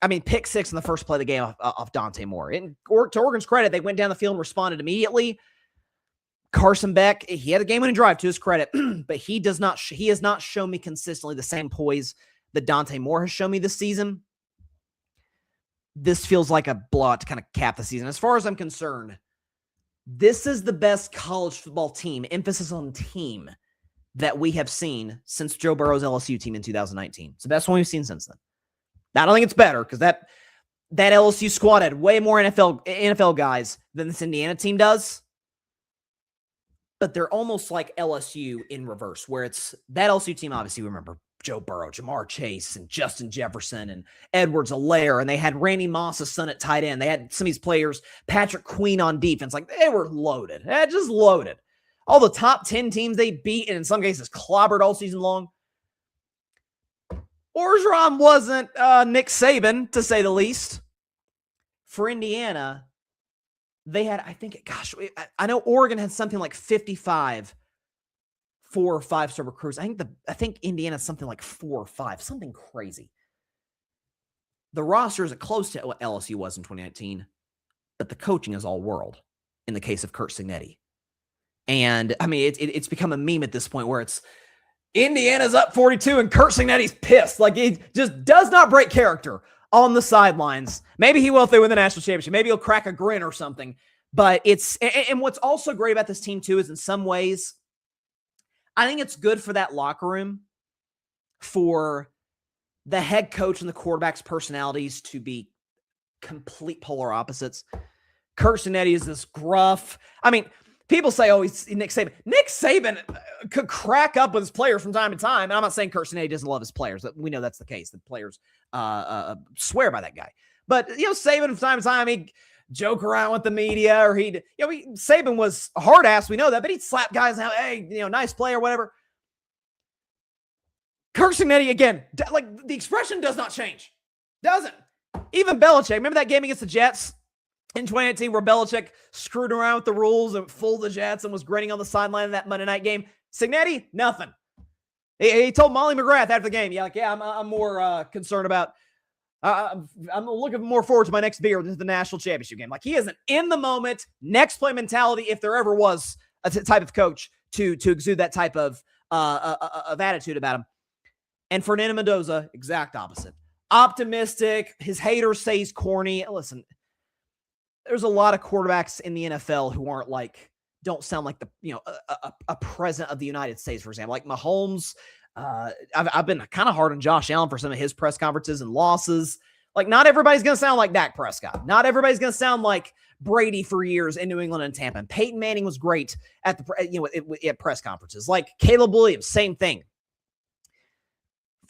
I mean, pick 6 in the first play of the game off Dante Moore. And to Oregon's credit, they went down the field and responded immediately. Carson Beck, he had a game-winning drive to his credit, but he has not shown me consistently the same poise that Dante Moore has shown me this season. this feels like a blowout to kind of cap the season. As far as I'm concerned, this is the best college football team, emphasis on team, that we have seen since Joe Burrow's LSU team in 2019. It's the best one we've seen since then. Now, I don't think it's better because that LSU squad had way more NFL guys than this Indiana team does. But they're almost like LSU in reverse, where it's that LSU team, obviously, remember Joe Burrow, Jamar Chase, and Justin Jefferson, and Edwards-Helaire, and they had Randy Moss's son at tight end. They had some of these players, Patrick Queen on defense. Like, they were loaded. Just loaded. All the top 10 teams they beat, and in some cases clobbered all season long. Orgeron wasn't Nick Saban, to say the least. For Indiana, they had, I know Oregon had something like 55 4- or 5-star recruits. I think Indiana something like 4 or 5, something crazy. The roster isn't close to what LSU was in 2019, but the coaching is all world in the case of Curt Cignetti. And I mean, it's become a meme at this point where it's Indiana's up 42 and Curt Cignetti's pissed. Like, he just does not break character on the sidelines. Maybe he will if they win the national championship. Maybe he'll crack a grin or something. But and what's also great about this team too is in some ways, I think it's good for that locker room for the head coach and the quarterback's personalities to be complete polar opposites. Curt Cignetti is this gruff. I mean, people say, oh, he's Nick Saban. Nick Saban could crack up with his players from time to time. And I'm not saying Curt Cignetti doesn't love his players. We know that's the case. The players swear by that guy. But, Saban from time to time, he'd joke around with the media, or Saban was a hard ass. We know that, but he'd slap guys out. Hey, nice play or whatever. Curt Cignetti, again, like, the expression does not change. Doesn't. Even Belichick. Remember that game against the Jets in 2018 where Belichick screwed around with the rules and fooled the Jets and was grinning on the sideline in that Monday night game? Cignetti, nothing. He told Molly McGrath after the game, I'm more concerned about, I'm looking more forward to my next beer than the national championship game. Like, he is an in the moment, next play mentality, if there ever was a type of coach to exude that type of attitude about him. And Fernando Mendoza, exact opposite. Optimistic. His haters say he's corny. Listen, there's a lot of quarterbacks in the NFL who aren't like, don't sound like a president of the United States, for example, like Mahomes. I've been kind of hard on Josh Allen for some of his press conferences and losses. Like, not everybody's going to sound like Dak Prescott. Not everybody's going to sound like Brady for years in New England and Tampa. And Peyton Manning was great at at press conferences. Like Caleb Williams, same thing.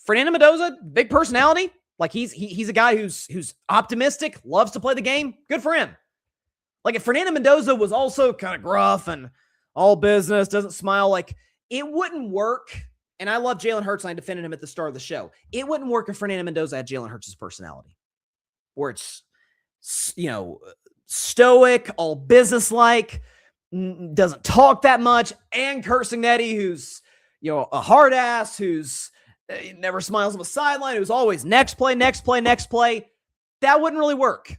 Fernando Mendoza, big personality. Like, he's a guy who's optimistic, loves to play the game. Good for him. Like, if Fernando Mendoza was also kind of gruff and all business, doesn't smile, like, it wouldn't work. And I love Jalen Hurts, and I defended him at the start of the show. It wouldn't work if Fernando Mendoza had Jalen Hurts' personality, where it's, stoic, all business-like, doesn't talk that much, and Curt Cignetti, who's, a hard ass, who's never smiles on the sideline, who's always next play. That wouldn't really work.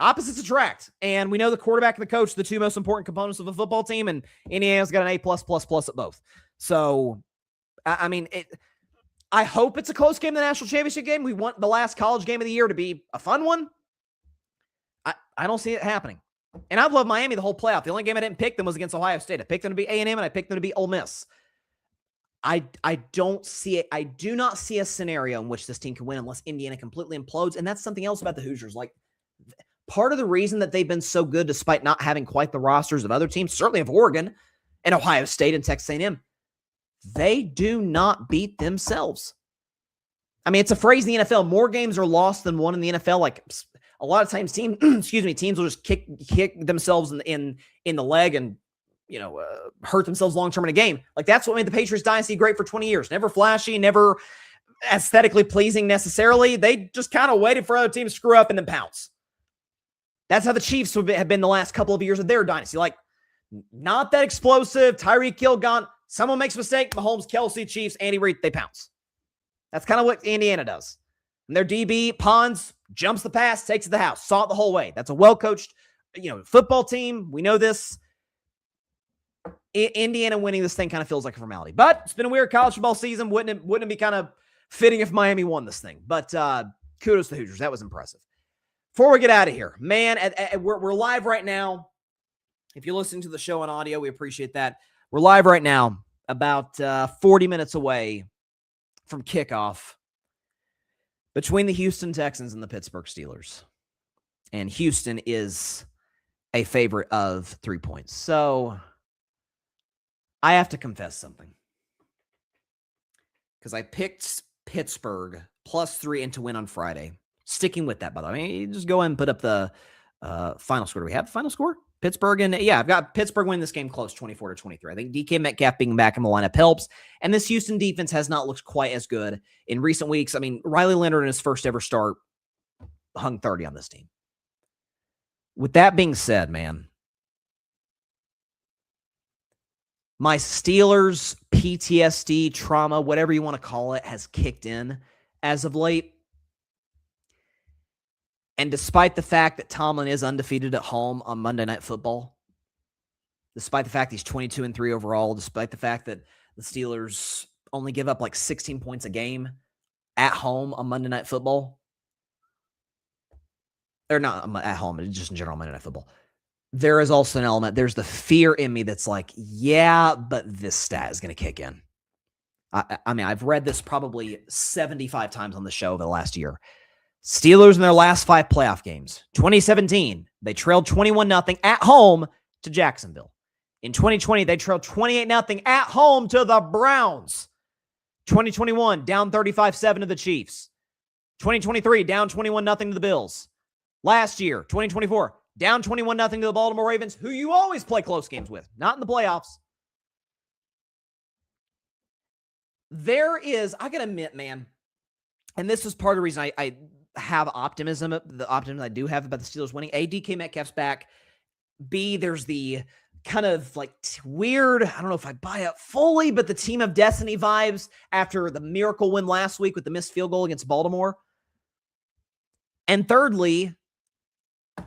Opposites attract. And we know the quarterback and the coach, the two most important components of a football team, and Indiana's got an A+++ at both. So, I mean, I hope it's a close game, the national championship game. We want the last college game of the year to be a fun one. I don't see it happening. And I've loved Miami the whole playoff. The only game I didn't pick them was against Ohio State. I picked them to be A&M, and I picked them to be Ole Miss. I don't see it. I do not see a scenario in which this team can win unless Indiana completely implodes. And that's something else about the Hoosiers. Like, part of the reason that they've been so good, despite not having quite the rosters of other teams, certainly of Oregon and Ohio State and Texas A&M, they do not beat themselves. I mean, it's a phrase in the NFL. More games are lost than won in the NFL. Like, a lot of times teams will just kick themselves in the leg and, hurt themselves long-term in a game. Like, that's what made the Patriots dynasty great for 20 years. Never flashy, never aesthetically pleasing necessarily. They just kind of waited for other teams to screw up and then pounce. That's how the Chiefs have been the last couple of years of their dynasty. Like, not that explosive. Tyreek Hill gone. Someone makes a mistake. Mahomes, Kelsey, Chiefs, Andy Reid, they pounce. That's kind of what Indiana does. And their DB, Pons, jumps the pass, takes it to the house. Saw it the whole way. That's a well-coached, football team. We know this. Indiana winning this thing kind of feels like a formality. But it's been a weird college football season. Wouldn't it be kind of fitting if Miami won this thing? But kudos to the Hoosiers. That was impressive. Before we get out of here, man, we're live right now. If you're listening to the show on audio, we appreciate that. We're live right now, about 40 minutes away from kickoff between the Houston Texans and the Pittsburgh Steelers. And Houston is a favorite of 3 points. So I have to confess something. Because I picked Pittsburgh +3 and to win on Friday. Sticking with that, by the way. I mean, just go ahead and put up the final score. Do we have the final score? Pittsburgh and I've got Pittsburgh winning this game close, 24-23. I think DK Metcalf being back in the lineup helps. And this Houston defense has not looked quite as good in recent weeks. I mean, Riley Leonard in his first ever start hung 30 on this team. With that being said, man, my Steelers PTSD, trauma, whatever you want to call it, has kicked in as of late. And despite the fact that Tomlin is undefeated at home on Monday Night Football, despite the fact he's 22-3 overall, despite the fact that the Steelers only give up like 16 points a game at home on Monday Night Football, or not at home, just in general Monday Night Football, there is also an element, there's the fear in me that's like, yeah, but this stat is going to kick in. I mean, I've read this probably 75 times on the show over the last year. Steelers in their last 5 playoff games. 2017, they trailed 21-0 at home to Jacksonville. In 2020, they trailed 28-0 at home to the Browns. 2021, down 35-7 to the Chiefs. 2023, down 21-0 to the Bills. Last year, 2024, down 21-0 to the Baltimore Ravens, who you always play close games with, not in the playoffs. There is, I got to admit, man, and this is part of the reason I have optimism, the optimism I do have about the Steelers winning. A, DK Metcalf's back. B, there's the kind of like weird, I don't know if I buy it fully, but the team of destiny vibes after the miracle win last week with the missed field goal against Baltimore. And thirdly,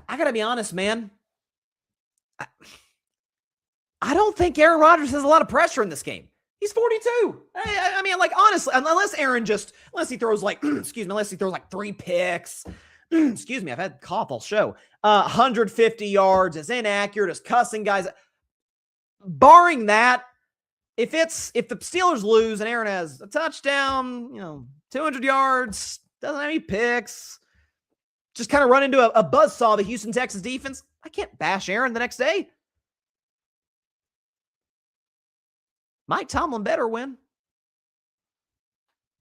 I got to be honest, man. I don't think Aaron Rodgers has a lot of pressure in this game. He's 42. I mean, like, honestly, unless he throws like, unless he throws like 3 picks. Excuse me, I've had cough all show. 150 yards, is inaccurate, is cussing guys. Barring that, if the Steelers lose and Aaron has a touchdown, 200 yards, doesn't have any picks, just kind of run into a buzzsaw of the Houston Texans defense, I can't bash Aaron the next day. Mike Tomlin better win.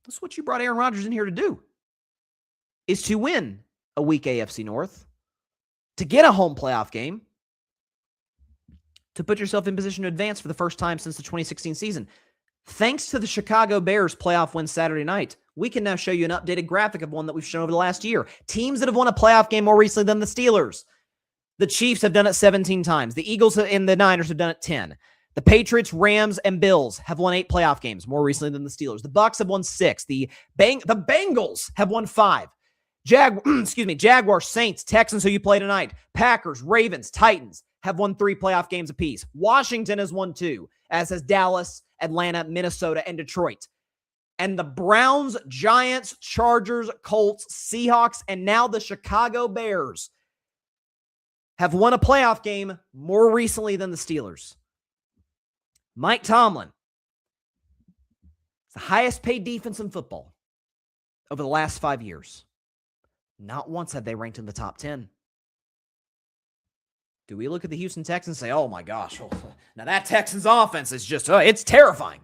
That's what you brought Aaron Rodgers in here to do, is to win a weak AFC North, to get a home playoff game, to put yourself in position to advance for the first time since the 2016 season. Thanks to the Chicago Bears playoff win Saturday night, we can now show you an updated graphic of one that we've shown over the last year. Teams that have won a playoff game more recently than the Steelers. The Chiefs have done it 17 times. The Eagles and the Niners have done it 10. The Patriots, Rams, and Bills have won 8 playoff games more recently than the Steelers. The Bucs have won 6. The Bengals have won 5. Jaguars, Saints, Texans, who you play tonight, Packers, Ravens, Titans have won 3 playoff games apiece. Washington has won 2, as has Dallas, Atlanta, Minnesota, and Detroit. And the Browns, Giants, Chargers, Colts, Seahawks, and now the Chicago Bears have won a playoff game more recently than the Steelers. Mike Tomlin, the highest paid defense in football over the last 5 years. Not once have they ranked in the top 10. Do we look at the Houston Texans and say, oh my gosh, now that Texans offense is just, it's terrifying.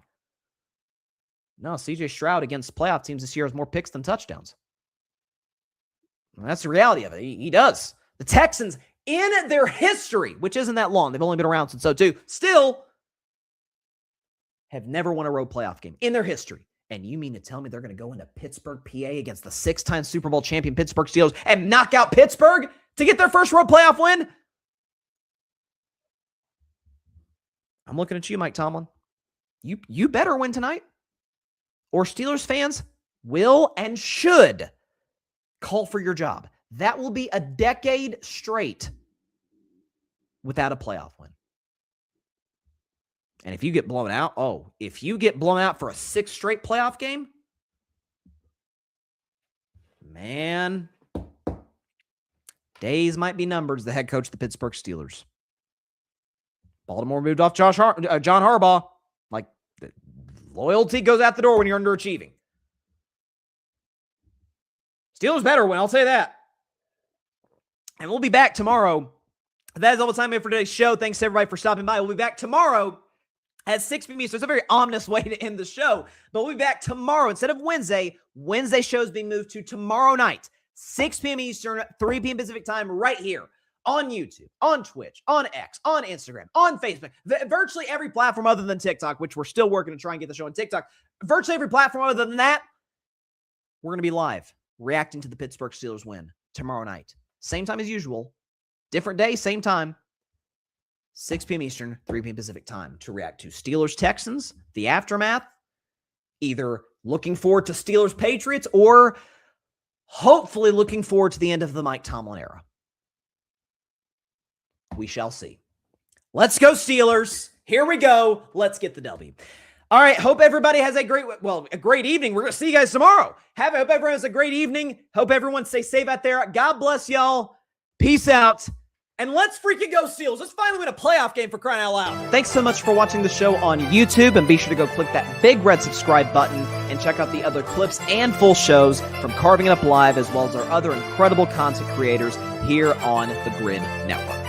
No, C.J. Stroud against playoff teams this year has more picks than touchdowns. And that's the reality of it. He does. The Texans, in their history, which isn't that long, they've only been around since 2002, still have never won a road playoff game in their history. And you mean to tell me they're going to go into Pittsburgh, PA against the 6-time Super Bowl champion Pittsburgh Steelers and knock out Pittsburgh to get their first road playoff win? I'm looking at you, Mike Tomlin. You better win tonight, or Steelers fans will and should call for your job. That will be a decade straight without a playoff win. And if you get blown out, if you get blown out for a 6th straight playoff game, man, Days might be numbered as the head coach of the Pittsburgh Steelers. Baltimore moved off John Harbaugh. Like, loyalty goes out the door when you're underachieving. Steelers better win, I'll say that. And we'll be back tomorrow. That is all the time we have for today's show. Thanks to everybody for stopping by. We'll be back tomorrow at 6 p.m. So it's a very ominous way to end the show. But we'll be back tomorrow instead of Wednesday. Wednesday show is being moved to tomorrow night, 6 p.m. Eastern, 3 p.m. Pacific time, right here on YouTube, on Twitch, on X, on Instagram, on Facebook, virtually every platform other than TikTok, which we're still working to try and get the show on TikTok. Virtually every platform other than that, we're going to be live reacting to the Pittsburgh Steelers win tomorrow night. Same time as usual. Different day, same time. 6 p.m. Eastern, 3 p.m. Pacific time to react to Steelers Texans, the aftermath, either looking forward to Steelers Patriots or hopefully looking forward to the end of the Mike Tomlin era. We shall see. Let's go Steelers. Here we go. Let's get the W. All right. Hope everybody has a great evening. We're going to see you guys tomorrow. Hope everyone has a great evening. Hope everyone stays safe out there. God bless y'all. Peace out. And let's freaking go Steelers. Let's finally win a playoff game for crying out loud. Thanks so much for watching the show on YouTube. And be sure to go click that big red subscribe button and check out the other clips and full shows from Carving It Up Live, as well as our other incredible content creators here on the Grid Network.